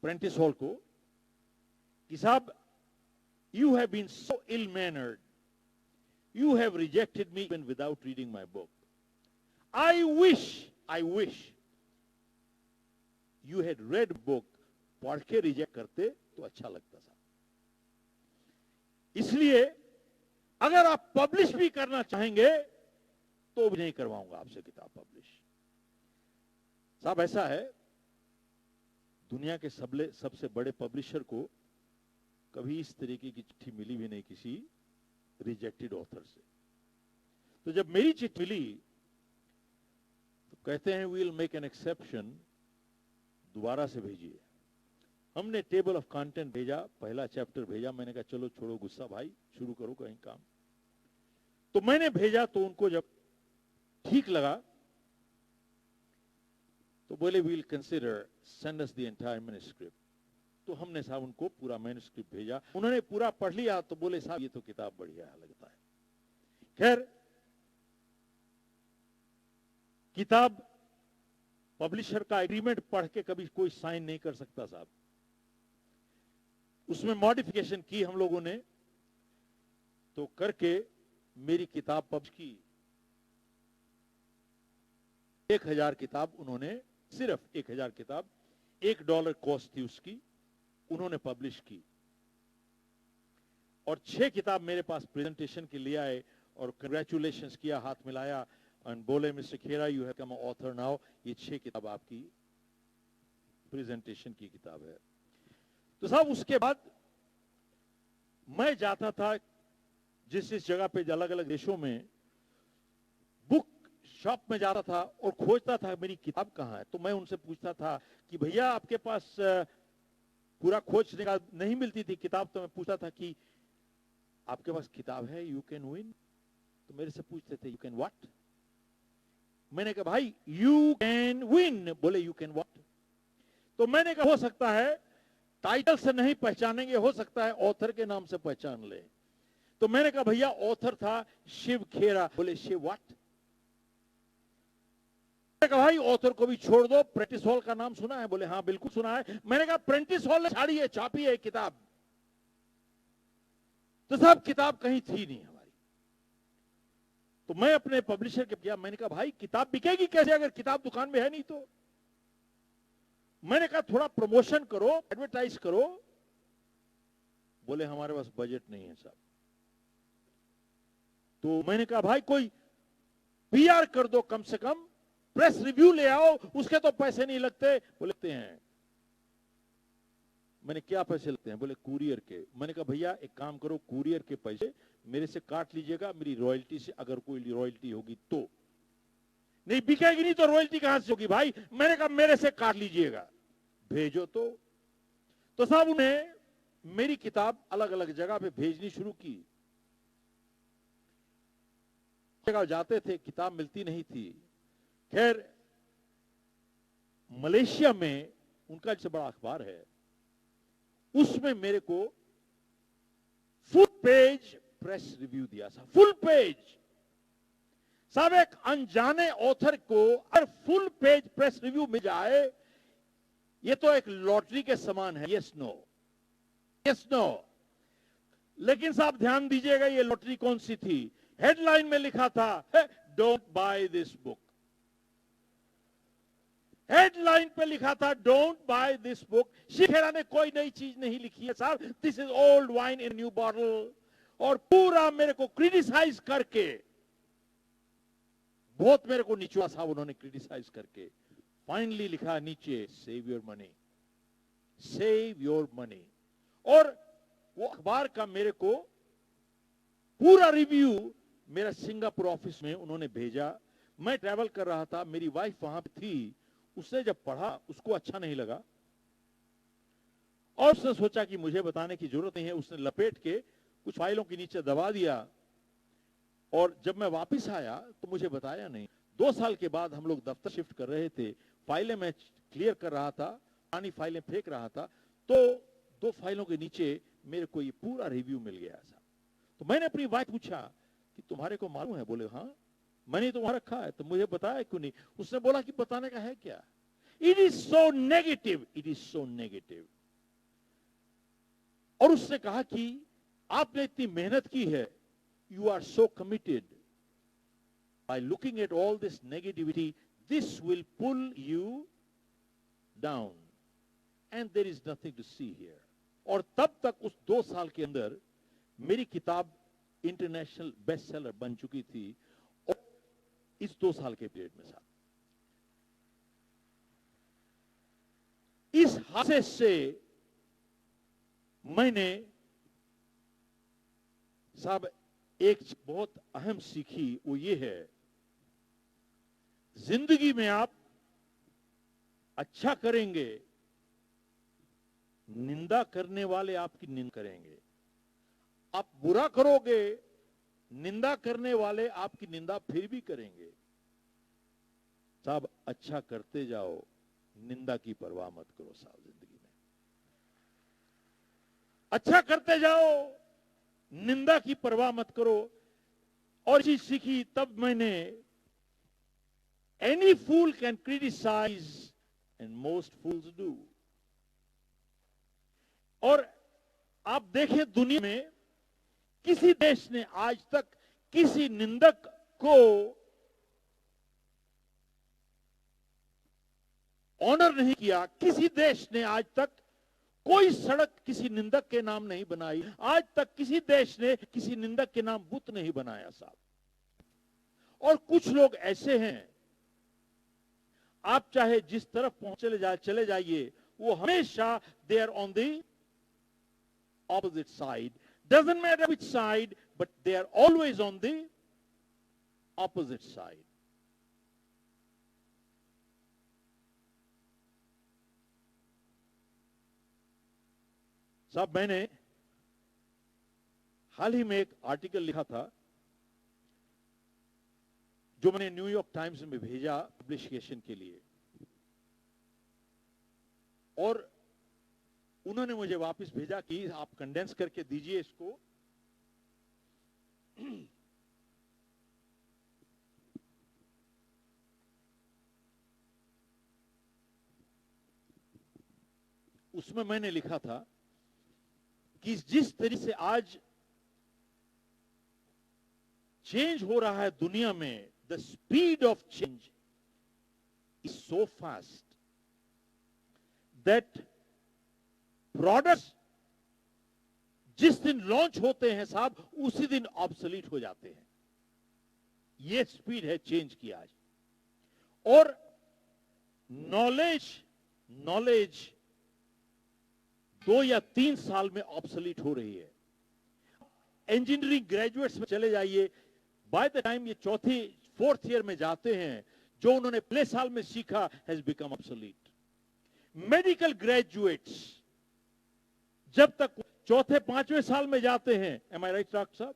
प्रेंटिस हॉल को कि साहब you have been so ill mannered, you have rejected me even without reading my book. I wish you had read book। पढ़ के रिजेक्ट करते तो अच्छा लगता था। इसलिए अगर आप पब्लिश भी करना चाहेंगे तो भी नहीं करवाऊंगा आपसे किताब पब्लिश। साहब ऐसा है दुनिया के सबसे बड़े पब्लिशर को कभी इस तरीके की चिट्ठी मिली भी नहीं किसी रिजेक्टेड ऑथर से। तो जब मेरी चिट्ठी मिली तो कहते हैं वील मेक एन एक्सेप्शन, दोबारा से भेजिए। हमने टेबल ऑफ कंटेंट भेजा, पहला चैप्टर भेजा। मैंने कहा चलो छोड़ो गुस्सा भाई, शुरू करो कहीं काम। तो मैंने भेजा तो उनको जब ठीक लगा तो बोले we'll consider, send us the entire manuscript. तो हमने साहब उनको पूरा मैन्युस्क्रिप्ट भेजा। उन्होंने पूरा पढ़ लिया तो बोले साहब ये तो किताब बढ़िया लगता है। खैर किताब पब्लिशर का एग्रीमेंट पढ़ के कभी कोई साइन नहीं कर सकता साहब। उसमें मॉडिफिकेशन की हम लोगों ने तो करके मेरी किताब पब्लिश की। 1000 किताब उन्होंने, सिर्फ 1000 किताब, $1 कॉस्ट थी उसकी, उन्होंने पब्लिश की। और 6 किताब मेरे पास प्रेजेंटेशन के लिए आए और कंग्रेचुलेशंस किया, हाथ मिलाया और बोले mister Khera you have come author now. ये 6 किताब आपकी प्रेजेंटेशन की किताब है। तो साहब उसके बाद मैं जाता था जिस जगह पे अलग अलग देशों में, बुक शॉप में जाता था और खोजता था मेरी किताब कहां है। तो मैं उनसे पूछता था कि भैया आपके पास पूरा खोजने का नहीं मिलती थी किताब। तो मैं पूछता था कि आपके पास किताब है यू कैन विन। तो मेरे से पूछते थे यू कैन व्हाट। मैंने कहा भाई यू कैन विन। बोले यू कैन व्हाट। तो मैंने कहा हो सकता है टाइटल से नहीं पहचानेंगे, हो सकता है ऑथर के नाम से पहचान ले। तो मैंने कहा भैया ऑथर था शिव खेरा। बोले शिव व्हाट। मैंने कहा भाई ऑथर को भी छोड़ दो, प्रेंटिस हॉल का नाम सुना है। बोले हाँ बिल्कुल सुना है। मैंने कहा प्रेंटिस हॉल ने छाड़ी है, छापी है किताब। तो साहब किताब कहीं थी नहीं हमारी। तो मैं अपने पब्लिशर के गया, मैंने कहा भाई किताब बिकेगी कैसे अगर किताब दुकान में है नहीं तो। मैंने कहा थोड़ा प्रमोशन करो, एडवर्टाइज करो। बोले हमारे पास बजट नहीं है साहब। तो मैंने कहा भाई कोई पीआर कर दो, कम से कम प्रेस रिव्यू ले आओ, उसके तो पैसे नहीं लगते। बोलते हैं मैंने क्या पैसे लगते हैं। बोले कुरियर के। मैंने कहा भैया एक काम करो, कुरियर के पैसे मेरे से काट लीजिएगा, मेरी रॉयल्टी से अगर कोई रॉयल्टी होगी तो। नहीं बिकेगी नहीं तो रॉयल्टी कहां से होगी भाई। मैंने कहा मेरे से काट लीजिएगा, भेजो तो साहब उन्हें मेरी किताब अलग अलग जगह पे भेजनी शुरू की। जगह जाते थे किताब मिलती नहीं थी। खैर मलेशिया में उनका सबसे बड़ा अखबार है, उसमें मेरे को फुल पेज प्रेस रिव्यू दिया था। फुल पेज साहब, एक अनजाने ऑथर को अगर फुल पेज प्रेस रिव्यू मिल जाए ये तो एक लॉटरी के समान है। Yes no, yes no. लेकिन साहब ध्यान दीजिएगा ये लॉटरी कौन सी थी। हेडलाइन में लिखा था don't buy this book. Headline पे लिखा था don't buy this book. Shiv Khera ने कोई नई चीज नहीं लिखी है साहब, this is old wine in new bottle. और पूरा मेरे को क्रिटिसाइज करके, बहुत मेरे को निचुआ साहब उन्होंने क्रिटिसाइज करके फाइनली लिखा नीचे save your money, save your money. और वो अखबार का मेरे को पूरा रिव्यू मेरा सिंगापुर ऑफिस में उन्होंने भेजा। मैं ट्रैवल कर रहा था, मेरी वाइफ वहां पे थी, उसने जब पढ़ा उसको अच्छा नहीं लगा और उसने सोचा कि मुझे बताने की जरूरत नहीं है, उसने लपेट के कुछ फाइलों के नीचे दबा दिया। और जब मैं वापस आया तो मुझे बताया नहीं। 2 साल के बाद हम लोग दफ्तर शिफ्ट कर रहे थे, फाइलें मैं क्लियर कर रहा था, पुरानी फाइलें फेंक रहा था, तो 2 फाइलों के नीचे मेरे को ये पूरा रिव्यू मिल गया था। तो मैंने अपनी वाइफ पूछा कि तुम्हारे को मालूम है? बोले हाँ, मैंने तो वहां रखा है, तो मुझे बताया क्यों नहीं? उसने बोला कि बताने का है क्या? It is so negative, it is so negative. और उसने कहा कि आपने इतनी मेहनत की है, you are so committed, by looking at all this negativity this will pull you down and there is nothing to see here. और तब तक उस 2 साल के अंदर मेरी किताब इंटरनेशनल बेस्ट सेलर बन चुकी थी। और इस 2 साल के पीरियड में साहब, इस हादसे से मैंने साहब एक बहुत अहम सीखी, वो ये है, जिंदगी में आप अच्छा करेंगे, निंदा करने वाले आपकी निंदा करेंगे। आप बुरा करोगे, निंदा करने वाले आपकी निंदा फिर भी करेंगे। साहब अच्छा करते जाओ, निंदा की परवाह मत करो साहब जिंदगी में। अच्छा करते जाओ, निंदा की परवाह मत करो। और चीज सीखी तब मैंने, any fool can criticise and most fools do. और आप देखें दुनिया में किसी देश ने आज तक किसी निंदक को ऑनर नहीं किया। किसी देश ने आज तक कोई सड़क किसी निंदक के नाम नहीं बनाई। आज तक किसी देश ने किसी निंदक के नाम बुत नहीं बनाया साहब। और कुछ लोग ऐसे हैं, आप चाहे जिस तरफ चले जाइए, वो हमेशा they are on the opposite side. Doesn't matter which side, but they are always on the opposite side. साहब मैंने हाल ही में एक आर्टिकल लिखा था जो मैंने न्यूयॉर्क टाइम्स में भेजा पब्लिकेशन के लिए, और उन्होंने मुझे वापस भेजा कि आप कंडेंस करके दीजिए इसको। उसमें मैंने लिखा था कि जिस तरीके से आज चेंज हो रहा है दुनिया में, the speed of change is so fast that products जिस दिन लॉन्च होते हैं साहब, उसी दिन ऑब्सोलीट हो जाते हैं। यह स्पीड है चेंज की आज। और नॉलेज 2 या 3 साल में ऑब्सोलीट हो रही है। इंजीनियरिंग ग्रेजुएट्स में चले जाइए, बाय द टाइम ये 4th ईयर में जाते हैं, जो उन्होंने पहले साल में सीखा has become obsolete. Medical graduates जब तक 4th-5वें साल में जाते हैं, एम आई राइट डॉक्टर साहब,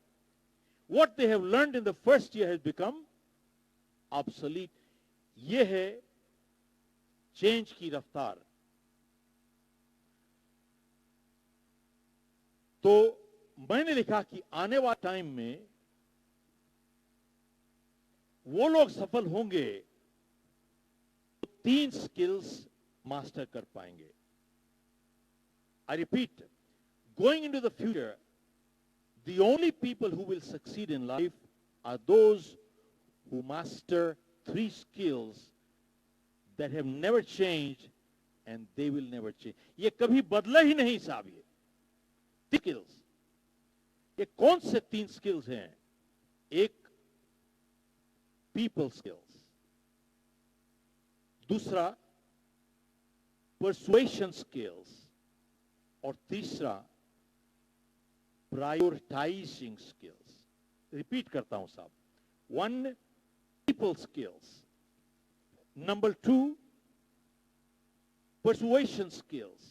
what they have learned in the first year has become obsolete. ये है चेंज की रफ्तार। तो मैंने लिखा कि आने वाले टाइम में वो लोग सफल होंगे तो 3 स्किल्स मास्टर कर पाएंगे। I repeat, going into the future, the only people who will succeed in life are those who master 3 skills that have never changed and they will never change. ये कभी बदला ही नहीं साहब. ये स्किल्स, ये कौन से 3 स्किल्स हैं? एक पीपल स्किल्स, दूसरा परसुएशन स्किल्स और तीसरा प्रायोरिटाइजिंग स्किल्स. रिपीट करता हूं साहब. 1 people skills, number 2 persuasion skills,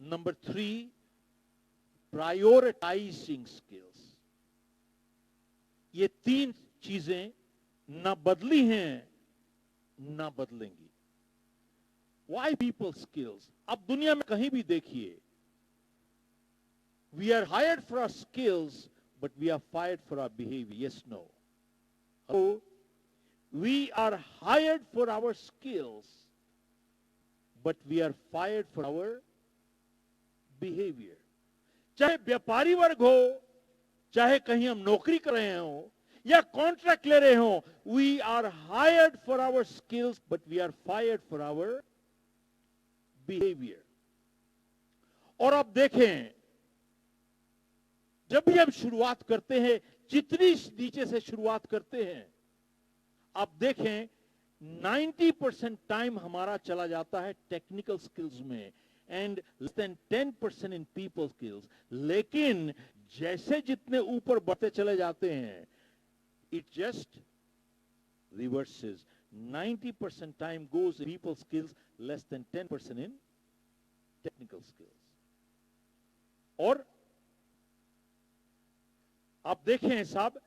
number 3 prioritizing skills. ये 3 चीजें ना बदली हैं ना बदलेंगी. Why people skills? अब दुनिया में कहीं भी देखिए, we are hired for our skills but we are fired for our behavior. Yes, no. So we are hired for our skills but we are fired for our behavior. चाहे व्यापारी वर्ग हो, चाहे कहीं हम नौकरी कर रहे हो या कॉन्ट्रैक्ट ले रहे हो, we are hired for our skills but we are fired for our behavior. और अब देखें, जब भी हम शुरुआत करते हैं, जितनी नीचे से शुरुआत करते हैं, आप देखें 90% टाइम हमारा चला जाता है टेक्निकल स्किल्स में and less than 10% in people skills. लेकिन जैसे जितने ऊपर बढ़ते चले जाते हैं, it just reverses. 90% time goes in people skills, less than 10% in technical skills. और आप देखें साहब,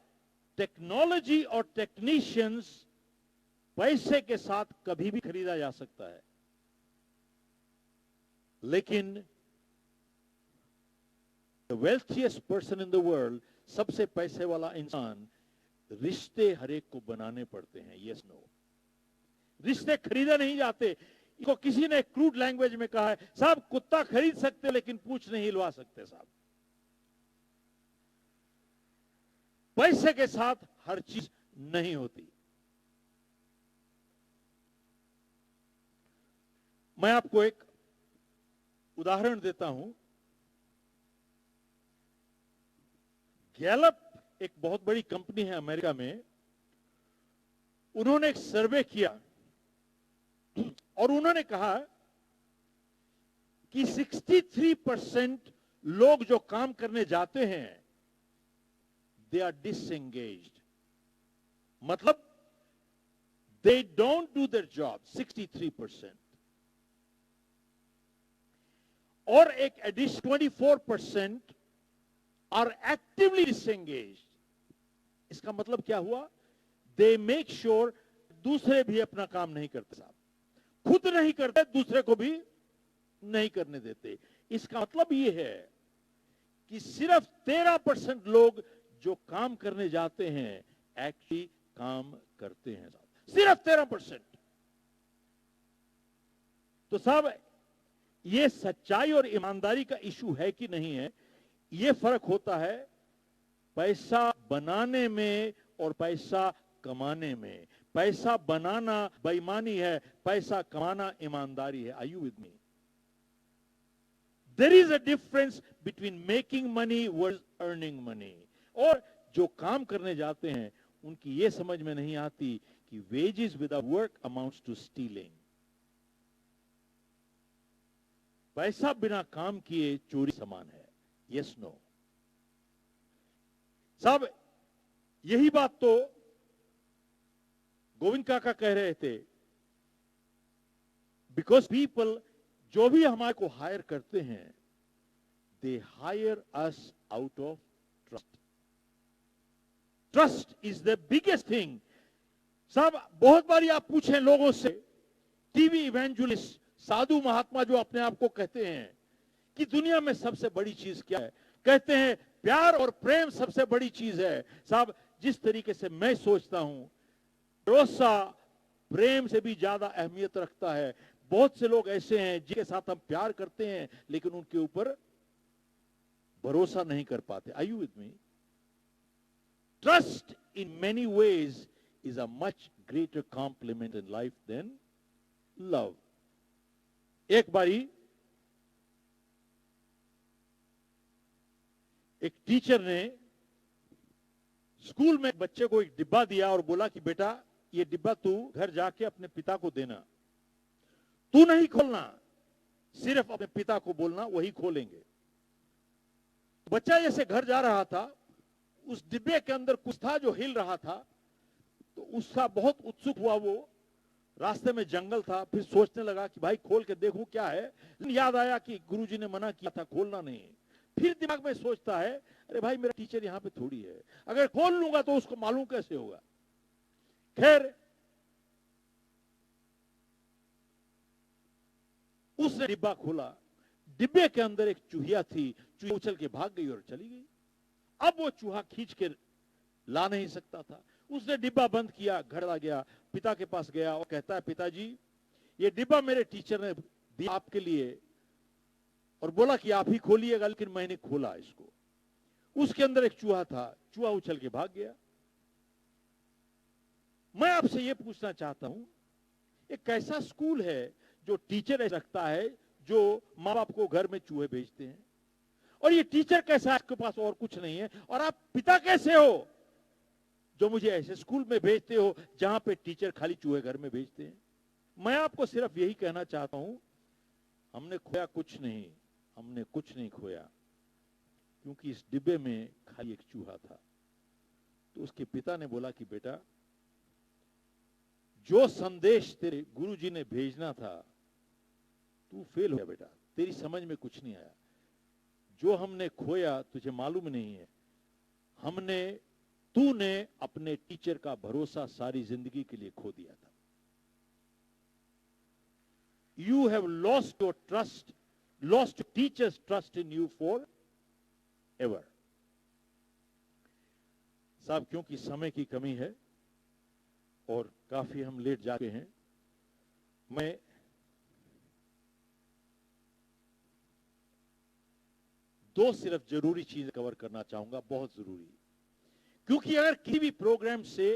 टेक्नोलॉजी और टेक्नीशियंस पैसे के साथ कभी भी खरीदा जा सकता है, लेकिन the wealthiest person in the world, सबसे पैसे वाला इंसान, रिश्ते हर एक को बनाने पड़ते हैं. Yes no. रिश्ते खरीदे नहीं जाते. इसको किसी ने क्रूड लैंग्वेज में कहा है, साहब कुत्ता खरीद सकते लेकिन पूंछ नहीं हिलवा सकते. साहब पैसे के साथ हर चीज नहीं होती. मैं आपको एक उदाहरण देता हूं. गैलप एक बहुत बड़ी कंपनी है अमेरिका में. उन्होंने एक सर्वे किया और उन्होंने कहा कि 63% लोग जो काम करने जाते हैं, they are disengaged. मतलब they don't do their job. 63%. और एक additional 24% are actively disengaged. इसका मतलब क्या हुआ? They make sure दूसरे भी अपना काम नहीं करते साहब. खुद नहीं करते, दूसरे को भी नहीं करने देते. इसका मतलब ये है कि सिर्फ 13% लोग जो काम करने जाते हैं एक्चुअली काम करते हैं. सिर्फ 13%. तो साहब ये सच्चाई और ईमानदारी का इशू है कि नहीं है, ये फर्क होता है पैसा बनाने में और पैसा कमाने में. पैसा बनाना बेईमानी है, पैसा कमाना ईमानदारी है. Are you with me? There is a difference between making money versus earning money. और जो काम करने जाते हैं उनकी ये समझ में नहीं आती कि wages without work amounts to stealing. पैसा बिना काम किए चोरी समान है. Yes no. साहब यही बात तो गोविंद काका कह रहे थे. बिकॉज पीपल जो भी हमारे को हायर करते हैं, they hire us out of trust. Trust is the biggest thing. साहब बहुत बारी आप पूछें लोगों से, टीवी इवेंजुलिस्ट, साधु महात्मा जो अपने आप को कहते हैं कि दुनिया में सबसे बड़ी चीज क्या है, कहते हैं प्यार और प्रेम सबसे बड़ी चीज है. साहब जिस तरीके से मैं सोचता हूं, भरोसा प्रेम से भी ज्यादा अहमियत रखता है. बहुत से लोग ऐसे हैं जिनके साथ हम प्यार करते हैं लेकिन उनके ऊपर भरोसा नहीं कर पाते. Are you with me? Trust in many ways is a much greater compliment in life than love. एक बारी एक टीचर ने स्कूल में बच्चे को एक डिब्बा दिया और बोला कि बेटा ये डिब्बा तू घर जाके अपने पिता को देना, तू नहीं खोलना, सिर्फ अपने पिता को बोलना, वही खोलेंगे। बच्चा जैसे घर जा रहा था, उस डिब्बे के अंदर कुछ था जो हिल रहा था, तो उसका बहुत उत्सुक हुआ। वो रास्ते में जंगल था, फिर सोचने लगा कि भाई खोल के देखूं क्या है। याद आया कि गुरुजी ने मना किया था खोलना नहीं। फिर दिमाग में सोचता है, अरे भाई मेरा टीचर यहां पे थोड़ी है, अगर खोल लूंगा तो उसको मालूम कैसे होगा। खैर उसने डिब्बा खोला, डिब्बे के अंदर एक चूहिया थी, चूहिया उछल के भाग गई और चली गई। अब वो चूहा खींच के ला नहीं सकता था। उसने डिब्बा बंद किया, घर आ गया, पिता के पास गया और कहता है, पिताजी ये डिब्बा मेरे टीचर ने दिया आपके लिए और बोला कि आप ही खोलिएगा, लेकिन मैंने खोला इसको, उसके अंदर एक चूहा था, चूहा उछल के भाग गया। मैं आपसे यह पूछना चाहता हूं, एक कैसा स्कूल है जो टीचर रखता है जो माँ बाप को घर में चूहे भेजते हैं, और ये टीचर कैसा है, आपके पास और कुछ नहीं है, और आप पिता कैसे हो जो मुझे ऐसे स्कूल में भेजते हो जहां पे टीचर खाली चूहे घर में भेजते हैं। मैं आपको सिर्फ यही कहना चाहता हूं, हमने खोया कुछ नहीं, हमने कुछ नहीं खोया, क्योंकि इस डिब्बे में खाली एक चूहा था। तो उसके पिता ने बोला कि बेटा जो संदेश तेरे गुरुजी ने भेजना था तू फेल हो गया बेटा, तेरी समझ में कुछ नहीं आया। जो हमने खोया तुझे मालूम नहीं है, तूने अपने टीचर का भरोसा सारी जिंदगी के लिए खो दिया था। You have lost your trust, lost teachers' trust in you forever. साहब क्योंकि समय की कमी है और काफी हम लेट जाते हैं, मैं दो सिर्फ जरूरी चीजें कवर करना चाहूंगा, बहुत जरूरी, क्योंकि अगर किसी भी प्रोग्राम से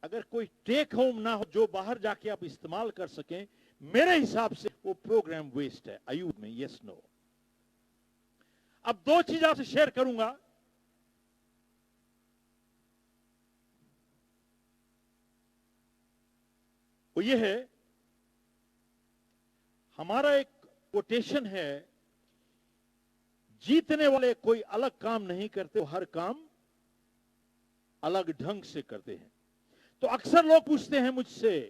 अगर कोई टेक होम ना हो जो बाहर जाके आप इस्तेमाल कर सकें, मेरे हिसाब से वो प्रोग्राम वेस्ट है। आयु में यस नो। अब दो चीज आपसे शेयर करूंगा। वो ये है, हमारा एक कोटेशन है, जीतने वाले कोई अलग काम नहीं करते, वो हर काम अलग ढंग से करते हैं। तो अक्सर लोग पूछते हैं मुझसे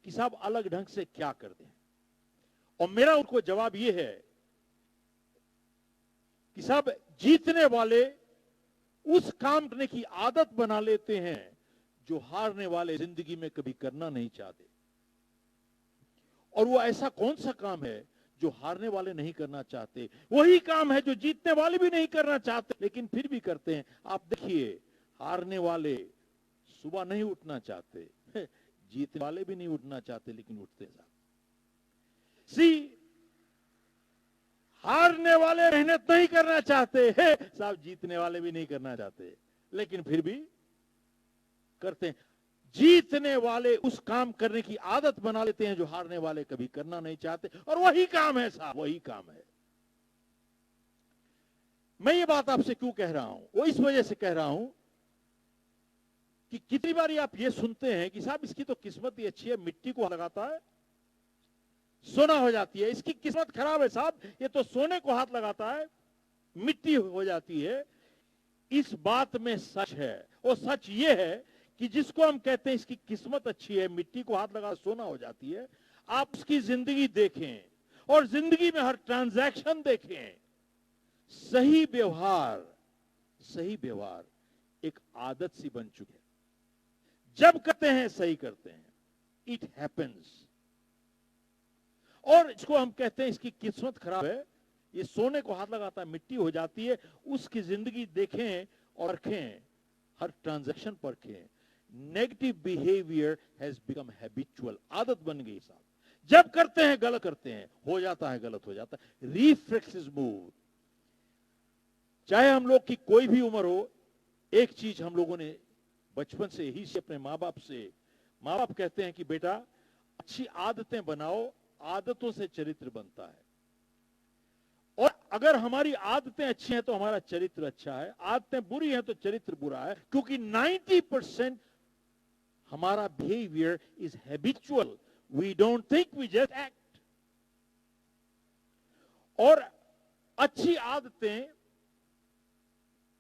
कि साहब अलग ढंग से क्या करते हैं, और मेरा उनको जवाब यह है कि साहब जीतने वाले उस काम करने की आदत बना लेते हैं जो हारने वाले जिंदगी में कभी करना नहीं चाहते। और वो ऐसा कौन सा काम है जो हारने वाले नहीं करना चाहते? वही काम है जो जीतने वाले भी नहीं करना चाहते लेकिन फिर भी करते हैं। आप देखिए, हारने वाले सुबह नहीं उठना चाहते, जीतने वाले भी नहीं उठना चाहते लेकिन उठते हैं। हारने वाले मेहनत नहीं करना चाहते हैं साहब, जीतने वाले भी नहीं करना चाहते लेकिन फिर भी करते हैं। जीतने वाले उस काम करने की आदत बना लेते हैं जो हारने वाले कभी करना नहीं चाहते, और वही काम है साहब, वही काम है। मैं ये बात आपसे क्यों कह रहा हूं? वो इस वजह से कह रहा हूं कि कितनी बार आप ये सुनते हैं कि साहब इसकी तो किस्मत ही अच्छी है, मिट्टी को लगाता है सोना हो जाती है, इसकी किस्मत खराब है साहब, ये तो सोने को हाथ लगाता है मिट्टी हो जाती है। इस बात में सच है, और सच ये है कि जिसको हम कहते हैं इसकी किस्मत अच्छी है, मिट्टी को हाथ लगा सोना हो जाती है, आप उसकी जिंदगी देखें और जिंदगी में हर ट्रांजैक्शन देखें। सही व्यवहार एक आदत सी बन चुकी है। जब करते हैं सही करते हैं, इट हैपेंस। और इसको हम कहते हैं इसकी किस्मत खराब है, ये सोने को हाथ लगाता है मिट्टी हो जाती है। उसकी जिंदगी देखें और रखें, हर ट्रांजैक्शन परखें। Negative behaviour has become habitual, आदत बन गई साहब। जब करते हैं गलत करते हैं, हो जाता है गलत हो जाता है। Reflexes move. चाहे हम लोग की कोई भी उम्र हो, एक चीज हम लोगों ने बचपन से ही से अपने माँ बाप कहते हैं कि बेटा अच्छी आदतें बनाओ, आदतों से चरित्र बनता है। और अगर हमारी आदतें अच्छी हैं तो हमारा चरित्र अच्छा है, आदतें बुरी हैं तो चरित्र बुरा है, क्योंकि 90% हमारा behaviour is habitual. We don't think, we just act. और अच्छी आदतें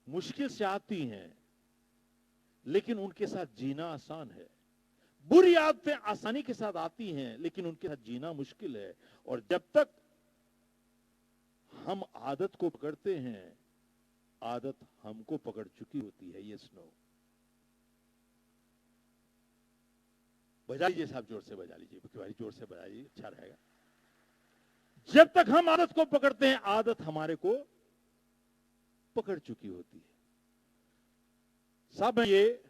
मुश्किल से आती हैं, लेकिन उनके साथ जीना आसान है। बुरी आदतें आसानी के साथ आती हैं, लेकिन उनके साथ जीना मुश्किल है। और जब तक हम आदत को पकड़ते हैं, आदत हमको पकड़ चुकी होती है। Yes no? बजा लीजिए साहब, जोर से बजा लीजिए, भाई जोर से बजा लीजिए, अच्छा रहेगा। जब तक हम आदत को पकड़ते हैं, आदत हमारे को पकड़ चुकी होती है। साहब मैं ये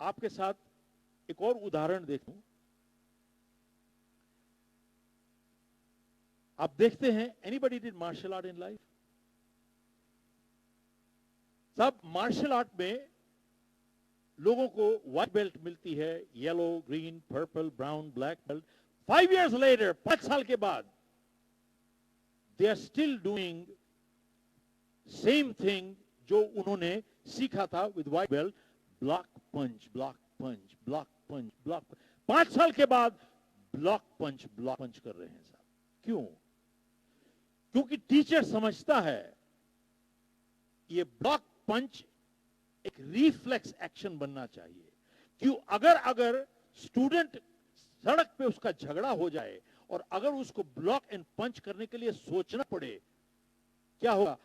आपके साथ एक और उदाहरण देखूं। आप देखते हैं, anybody did martial art in life? सब मार्शल आर्ट में लोगों को व्हाइट बेल्ट मिलती है, yellow, green, purple, brown, black belt. 5 years later, 5 साल के बाद, they are still doing same thing जो उन्होंने सीखा था with white belt. Block punch, block punch, block punch, block. 5 साल के बाद ब्लॉक पंच कर रहे हैं साहब। क्यों? क्योंकि टीचर समझता है ये ब्लॉक पंच एक रिफ्लेक्स एक्शन बनना चाहिए। क्यों? अगर स्टूडेंट सड़क पे उसका झगड़ा हो जाए और अगर उसको ब्लॉक एंड पंच करने के लिए सोचना पड़े, क्या होगा?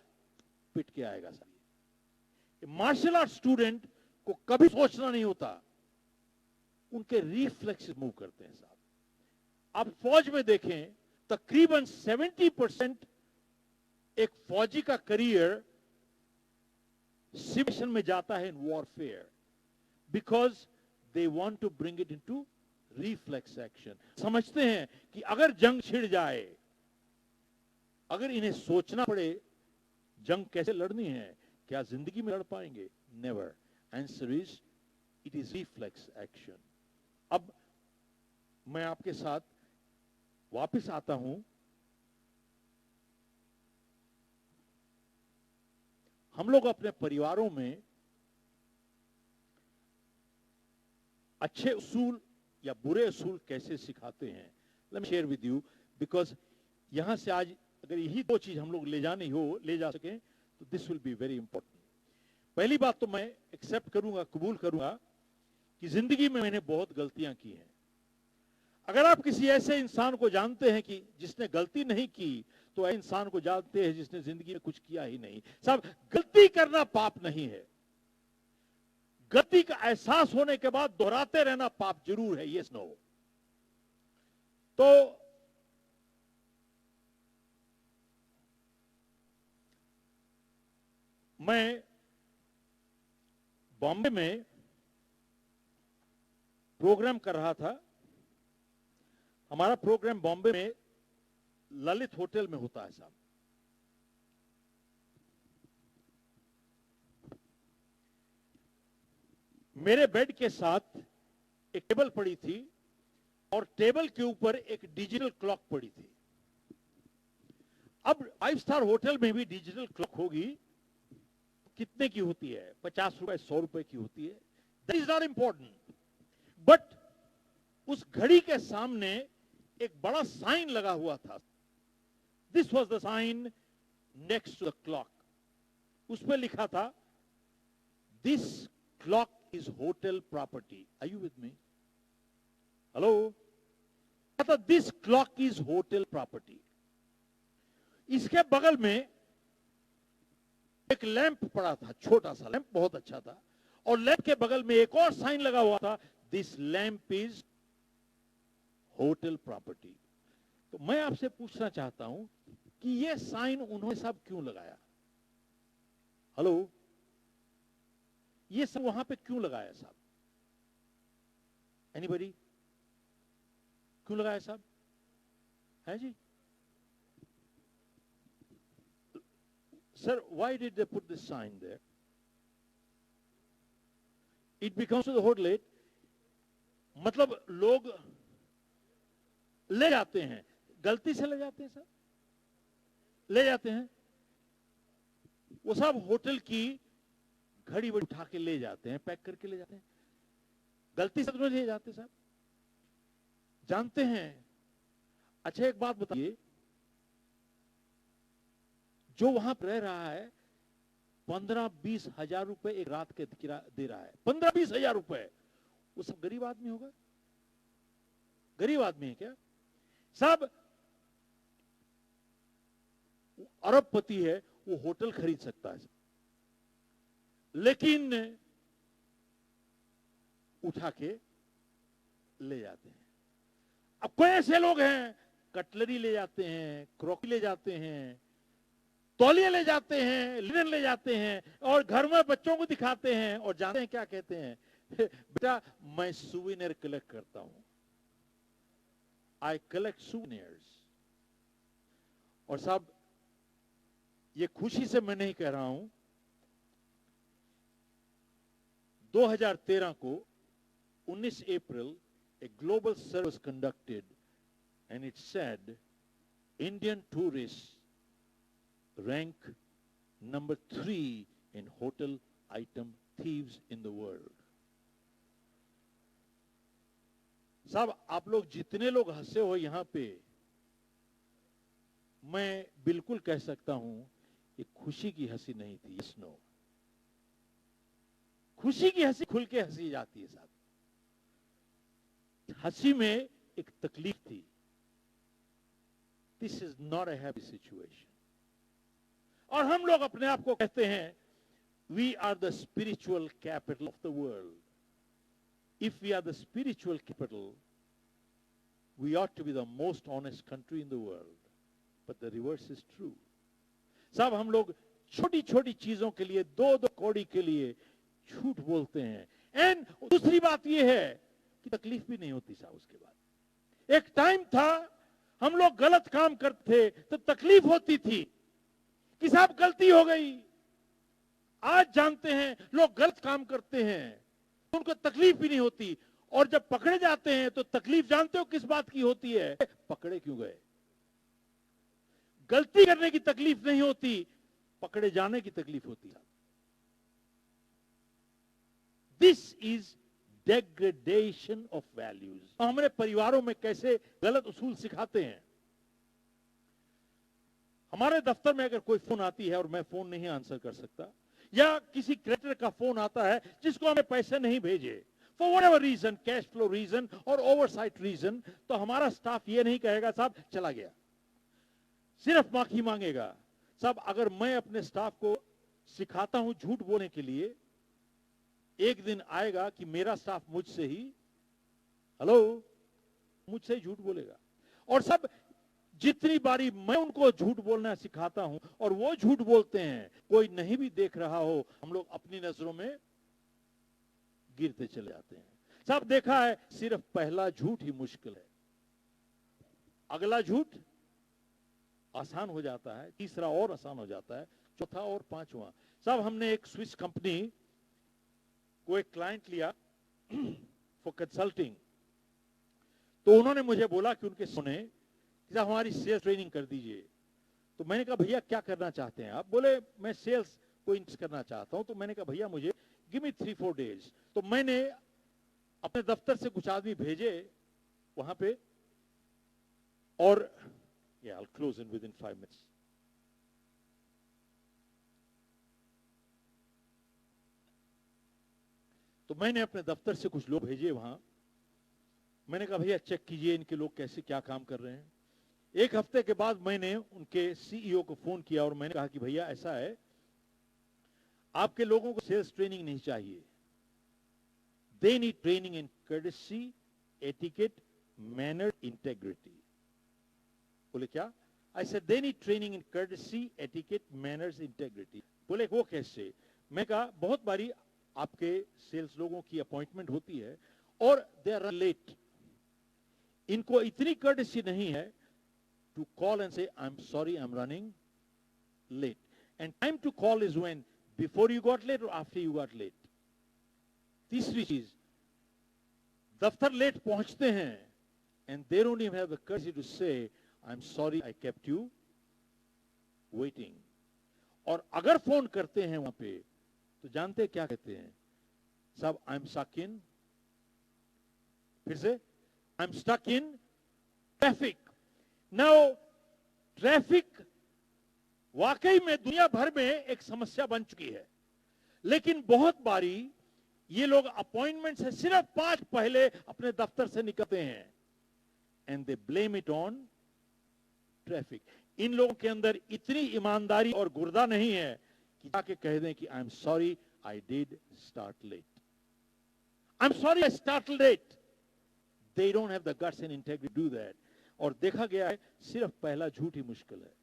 पिट के आएगा साहब। मार्शल आर्ट स्टूडेंट को कभी सोचना नहीं होता, उनके रिफ्लेक्स मूव करते हैं साहब। आप फौज में देखें, तकरीबन 70% एक फौजी का करियर सिमुलेशन में जाता है in warfare, because they want to bring it into reflex action. समझते हैं कि अगर जंग छिड़ जाए, अगर इन्हें सोचना पड़े जंग कैसे लड़नी है, क्या जिंदगी में लड़ पाएंगे? Never. Answer is it is reflex action. अब मैं आपके साथ वापस आता हूं। हम लोग अपने परिवारों में अच्छे उसूल या बुरे उसूल कैसे सिखाते हैं? Let me share with you, because यहां से आज अगर यही 2 चीज हम लोग ले जा सकें तो this will be very important. पहली बात तो मैं एक्सेप्ट करूंगा, कबूल करूंगा कि जिंदगी में मैंने बहुत गलतियां की हैं। अगर आप किसी ऐसे इंसान को जानते हैं कि जिसने गलती नहीं की, तो ऐसे इंसान को जानते हैं जिसने जिंदगी में कुछ किया ही नहीं। साहब, गलती करना पाप नहीं है। गलती का एहसास होने के बाद दोहराते रहना पाप जरूर है। Yes no? तो मैं बॉम्बे में प्रोग्राम कर रहा था। हमारा प्रोग्राम बॉम्बे में ललित होटल में होता है साहब। मेरे बेड के साथ एक टेबल पड़ी थी और टेबल के ऊपर एक डिजिटल क्लॉक पड़ी थी। अब 5 स्टार होटल में भी डिजिटल क्लॉक होगी, कितने की होती है? 50 रुपए, 100 रुपए की होती है। That is not important. But उस घड़ी के सामने एक बड़ा साइन लगा हुआ था। This was the sign next to the clock. उस पर लिखा था, this clock is hotel property. Are you with me? Hello? This clock is hotel property. इसके बगल में एक लैंप पड़ा था, छोटा सा लैंप, बहुत अच्छा था। और लैंप के बगल में एक और साइन लगा हुआ था, this lamp is hotel property. तो मैं आपसे पूछना चाहता हूं कि यह साइन उन्होंने सब क्यों लगाया? हेलो? ये सब वहां पे क्यों लगाया साहब? एनीबडी? क्यों लगाया साहब? है जी? Sir, why did they put this sign there? It becomes to the hotel late. मतलब लोग ले जाते हैं, गलती से ले जाते हैं सर, ले जाते हैं, वो सब होटल की घड़ी उठा के ले जाते हैं, पैक करके ले जाते हैं, गलती से तो ले जाते साहब, जानते हैं। अच्छा एक बात बताइए, जो वहां पर रह रहा है 15-20 हजार रुपए एक रात के किराया दे रहा है, 15-20 हजार रुपए, वो सब गरीब आदमी होगा? गरीब आदमी है क्या? सब अरबपति है, वो होटल खरीद सकता है, लेकिन उठा के ले जाते हैं। अब कोई ऐसे लोग हैं, कटलरी ले जाते हैं, क्रॉकरी ले जाते हैं, तौलिया ले जाते हैं, लिनन ले जाते हैं, और घर में बच्चों को दिखाते हैं, और जानते हैं क्या कहते हैं? बेटा मैं सुविनियर कलेक्ट करता हूं, आई कलेक्ट सुविनियर्स। और साहब ये खुशी से मैं नहीं कह रहा हूं, 2013 को 19 अप्रैल a global survey was conducted and it said Indian tourists rank number 3 in hotel item thieves in the world. साहब आप लोग जितने लोग हंसे हो यहां पे, मैं बिल्कुल कह सकता हूं ये खुशी की हंसी नहीं थी। yes, no. खुशी की हंसी खुल के हंसी जाती है साहब, हंसी में एक तकलीफ थी। This is not a happy situation. और हम लोग अपने आप को कहते हैं we are the spiritual capital of the world. If we are the spiritual capital, we ought to be the most honest country in the world, but the reverse is true. साहब हम लोग छोटी छोटी चीजों के लिए, 2-2 कौड़ी के लिए झूठ बोलते हैं। एंड दूसरी बात यह है कि तकलीफ भी नहीं होती साहब उसके बाद। एक टाइम था हम लोग गलत काम करते थे तो तकलीफ होती थी कि साहब गलती हो गई। आज जानते हैं लोग गलत काम करते हैं तो उनको तकलीफ भी नहीं होती, और जब पकड़े जाते हैं तो तकलीफ जानते हो किस बात की होती है? पकड़े क्यों गए। गलती करने की तकलीफ नहीं होती, पकड़े जाने की तकलीफ होती है। This is degradation of values. हमारे परिवारों में कैसे गलत उसूल सिखाते हैं। हमारे दफ्तर में अगर कोई फोन आती है और मैं फोन नहीं आंसर कर सकता, या किसी क्रेडिटर का फोन आता है जिसको हमें पैसे नहीं भेजे for whatever reason, cash flow reason और ओवरसाइट रीजन, तो हमारा स्टाफ ये नहीं कहेगा साहब चला गया, सिर्फ माफी मांगेगा। साहब अगर मैं अपने स्टाफ को सिखाता हूं झूठ बोलने के लिए, एक दिन आएगा कि मेरा स्टाफ मुझसे ही मुझसे ही झूठ बोलेगा। और सब जितनी बारी मैं उनको झूठ बोलना सिखाता हूं और वो झूठ बोलते हैं, कोई नहीं भी देख रहा हो, हम लोग अपनी नजरों में गिरते चले जाते हैं। सब देखा है, सिर्फ पहला झूठ ही मुश्किल है, अगला झूठ आसान हो जाता है, तीसरा और आसान हो जाता है, चौथा और पांचवा। सब हमने एक स्विस कंपनी को एक क्लाइंट लिया फॉर कंसल्टिंग, तो उन्होंने मुझे बोला कि उनके सुने कि साहब हमारी सेल्स ट्रेनिंग कर दीजिए। तो मैंने कहा भैया क्या करना चाहते हैं आप? बोले मैं सेल्स को इंक्रीज करना चाहता हूं। तो मैंने कहा भैया मुझे गिव मी 3-4 डेज। तो मैंने अपने दफ्तर से कुछ आदमी भेजे वहां पे, और I'll close in within 5 minutes. तो मैंने अपने दफ्तर से कुछ लोग भेजे वहां। मैंने कहा भैया चेक कीजिए इनके लोग कैसे क्या काम कर रहे हैं। एक हफ्ते के बाद मैंने उनके सीईओ को फोन किया और मैंने कहा कि भैया ऐसा है, आपके लोगों को सेल्स ट्रेनिंग नहीं चाहिए, they need training in courtesy, etiquette, manner, integrity. बोले क्या? I said they need training in courtesy, etiquette, manners, integrity. बोले वो कैसे? मैं कहा बहुत बारी आपके सेल्स लोगों की अपॉइंटमेंट होती है और दे आर लेट, इनको इतनी courtesy नहीं है to call and say I'm sorry I'm running late. And time to call is when before you got late or after you got late. तीसरी चीज, दफ्तर लेट पहुंचते हैं and they don't even have the courtesy to say I'm sorry I kept you waiting. और अगर phone करते हैं वहां पे तो जानते क्या कहते हैं सब I'm stuck in, फिर से I'm stuck in traffic. Now traffic वाकई में दुनिया भर में एक समस्या बन चुकी है, लेकिन बहुत बारी ये लोग अपॉइंटमेंट से सिर्फ 5 पहले अपने दफ्तर से निकलते हैं and they blame it on traffic. इन लोगों के अंदर इतनी ईमानदारी और गुर्दा नहीं है कि जाके कह दें कि I am sorry I did start late, I am sorry I start late. They don't have the guts and integrity to do that. और देखा गया है सिर्फ पहला झूठ ही मुश्किल है,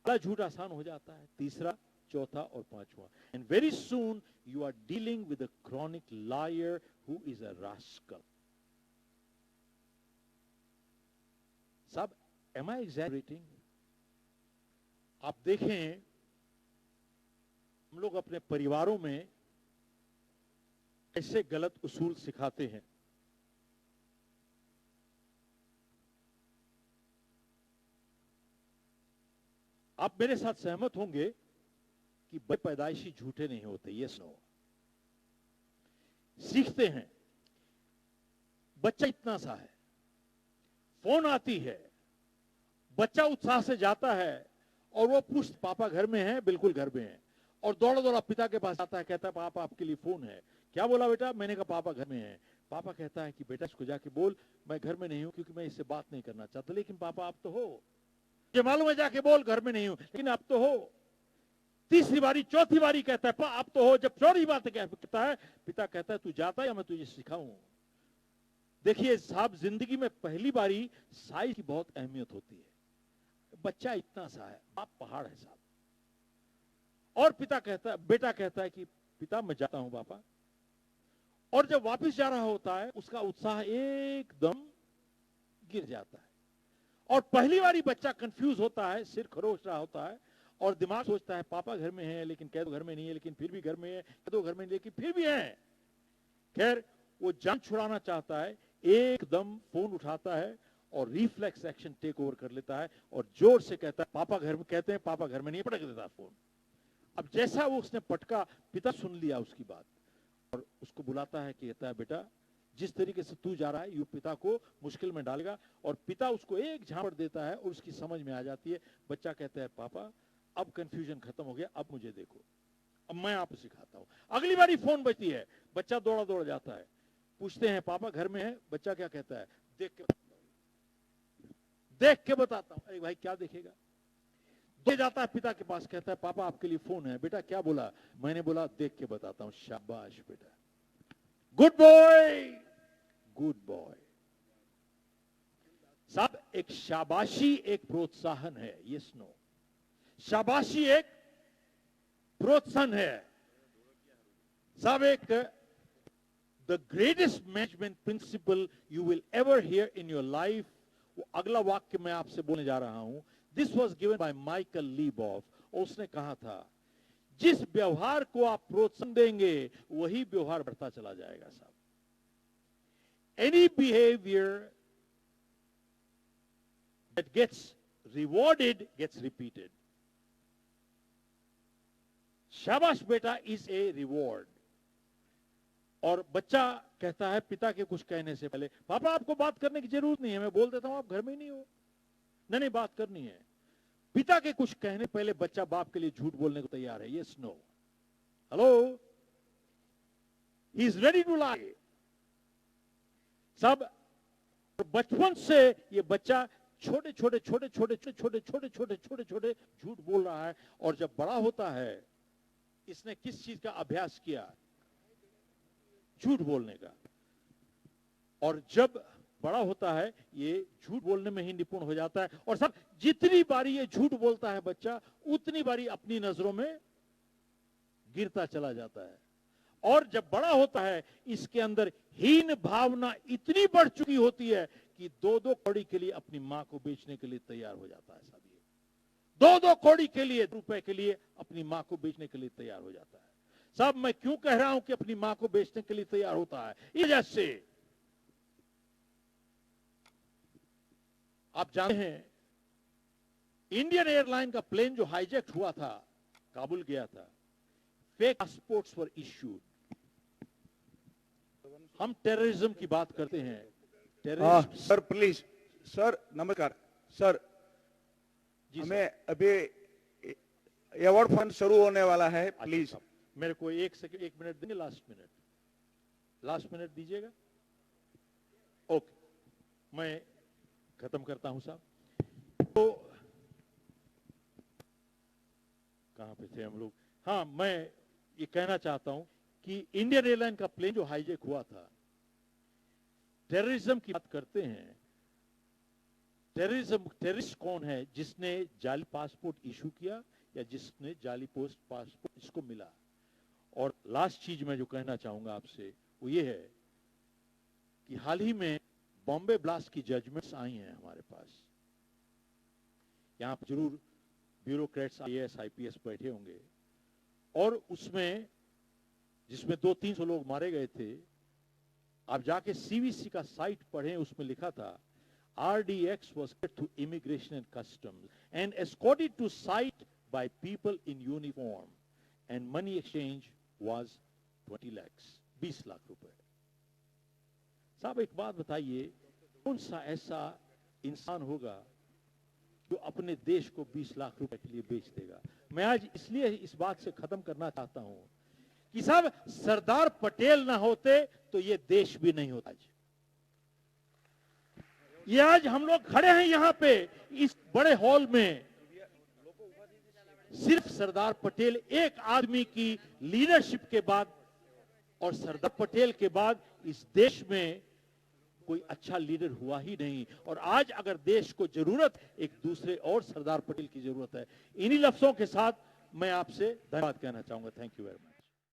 पहला झूठ आसान हो जाता है, तीसरा, चौथा और पांचवा. And very soon you are dealing with a chronic liar who is a rascal. सब एम आई एग्जैजरेटिंग? आप देखें हम लोग अपने परिवारों में ऐसे गलत उसूल सिखाते हैं. आप मेरे साथ सहमत होंगे कि बड़े पैदाइशी झूठे नहीं होते. Yes no. सीखते हैं. बच्चा इतना सा है, फोन आती है, बच्चा उत्साह से जाता है और वो पूछता पापा घर में है? बिल्कुल घर में है. और दौड़ा दौड़ा पिता के पास आता है, कहता है पापा आपके लिए फोन है. क्या बोला बेटा? मैंने कहा पापा घर में है. पापा कहता है कि बेटा इसको जाके बोल मैं घर में नहीं हूं क्योंकि मैं इससे बात नहीं करना चाहता. लेकिन पापा आप तो हो. ये मालूम है, जाके बोल घर में नहीं हूं, लेकिन आप तो हो. तीसरी बारी, चौथी बारी कहता है आप तो हो. जब चौथी बात कहता है, पिता कहता है तू जाता है या मैं तुझे सिखाऊं. देखिए साहब, जिंदगी में पहली बारी साइज की बहुत अहमियत होती है. बच्चा इतना सा है, आप पहाड़ है साहब. और पिता कहता है, बेटा कहता है कि पिता मैं जाता हूं पापा. और जब वापस जा रहा होता है उसका उत्साह एकदम गिर जाता है. और पहली बारी बच्चा कंफ्यूज होता है, सिर खरोच रहा होता है और दिमाग सोचता है पापा घर में है लेकिन कह दो घर में नहीं है, लेकिन फिर भी घर में है, कह दो घर में नहीं लेकिन फिर भी है. खैर वो जान छुड़ाना चाहता है, एकदम फोन उठाता है और रिफ्लेक्स एक्शन टेक ओवर कर लेता है और जोर से कहता है पापा घर में. कहते हैं पापा घर में नहीं है, पटक देता है फोन. अब जैसा वो उसने पटका, पिता सुन लिया उसकी बात और उसको बुलाता है कि कहता है बेटा जिस तरीके से तू जा रहा है यू पिता को मुश्किल में डालेगा. और पिता उसको एक झापड़ देता है और उसकी समझ में आ जाती है. बच्चा कहता है पापा अब कंफ्यूजन खत्म हो गया, अब मुझे देखो, अब मैं आपको सिखाता हूं. अगली बारी फोन बजती है, बच्चा दौड़ा दौड़ जाता है. पूछते हैं पापा घर में है? बच्चा क्या कहता है? देख के बताता हूं. अरे भाई क्या देखेगा? दे जाता है पिता के पास, कहता है पापा आपके लिए फोन है. बेटा क्या बोला? मैंने बोला देख के बताता हूं. शाबाश बेटा, गुड बॉय, गुड बॉय. साहब एक शाबाशी एक प्रोत्साहन है. Yes no. शाबाशी एक प्रोत्साहन है. साहब एक the greatest management principle you will ever hear in your life, वो अगला वाक्य मैं आपसे बोलने जा रहा हूं. This was given by Michael LeBoeuf. उसने कहा था जिस व्यवहार को आप प्रोत्साहन देंगे वही व्यवहार बढ़ता चला जाएगा. साहब any behaviour that gets rewarded gets repeated. शाबाश बेटा इज ए रिवॉर्ड. और बच्चा कहता है पिता के कुछ कहने से पहले पापा आपको बात करने की जरूरत नहीं है, मैं बोल देता हूं आप घर में ही नहीं हो. नहीं बात करनी है. पिता के कुछ कहने पहले बच्चा बाप के लिए झूठ बोलने को तैयार है. Yes no. Hello, he is ready to lie. सब बचपन से ये बच्चा छोटे छोटे छोटे छोटे छोटे छोटे छोटे छोटे छोटे छोटे झूठ बोल रहा है. और जब बड़ा होता है इसने किस चीज का अभ्यास किया? झूठ बोलने का. और जब बड़ा होता है ये झूठ बोलने में ही निपुण हो जाता है. और सब जितनी बारी ये झूठ बोलता है बच्चा उतनी बारी अपनी नजरों में गिरता चला जाता है. और जब बड़ा होता है इसके अंदर हीन भावना इतनी बढ़ चुकी होती है कि 2-2 कौड़ी के लिए अपनी मां को बेचने के लिए तैयार हो जाता है. साहब ये 2-2 कौड़ी के लिए, रुपए के लिए अपनी मां को बेचने के लिए तैयार हो जाता है. साहब मैं क्यों कह रहा हूं कि अपनी मां को बेचने के लिए तैयार होता है? इस वजह से आप जानते हैं इंडियन एयरलाइन का प्लेन जो हाईजैक हुआ था, काबुल गया था, फेक पासपोर्ट्स वर इश्यूड। हम टेररिज्म की बात करते हैं, टेररिस्ट। सर प्लीज, सर नमस्कार सर, जी हमें अभी अवार्ड फंड शुरू होने वाला है, प्लीज। अच्छा, मेरे को एक मिनट देंगे, लास्ट मिनट दीजिएगा। ओके, मैं खत्म करता हूं साहब। तो कहां पे थे हम लोग? हाँ, मैं ये कहना चाहता हूं कि इंडियन एयरलाइन का प्लेन जो हाईजैक हुआ था, टेररिज्म की बात करते हैं। टेररिस्ट कौन है? जिसने जाली पासपोर्ट इशू किया या जिसने जाली पोस्ट पासपोर्ट जिसको मिला। और लास्ट चीज मैं जो कहना चाहूंगा आपसे वो ये है कि हाल ही में बॉम्बे ब्लास्ट की जजमेंट्स आई हैं हमारे पास। यहां पर जरूर ब्यूरोक्रेट्स, आईएएस, आईपीएस बैठे होंगे, और उसमें जिसमें 200-300 लोग मारे गए थे, आप जाके सीवीसी का साइट पढ़ें, उसमें लिखा था RDX was to immigration and customs and escorted to site by people in uniform and money exchange was 20 lakhs, 20 lakh रुपए। साहब एक बात बताइए, कौन सा ऐसा इंसान होगा जो अपने देश को 20 लाख रुपए के लिए बेच देगा? मैं आज इसलिए इस बात से खत्म करना चाहता हूं कि साहब सरदार पटेल ना होते तो ये देश भी नहीं होता। ये आज हम लोग खड़े हैं यहां पे इस बड़े हॉल में, सिर्फ सरदार पटेल एक आदमी की लीडरशिप के बाद, और सरदार पटेल के बाद इस देश में कोई अच्छा लीडर हुआ ही नहीं। और आज अगर देश को जरूरत एक दूसरे और सरदार पटेल की जरूरत है। इन्हीं लफ्जों के साथ मैं आपसे धन्यवाद कहना चाहूंगा। Thank you very much.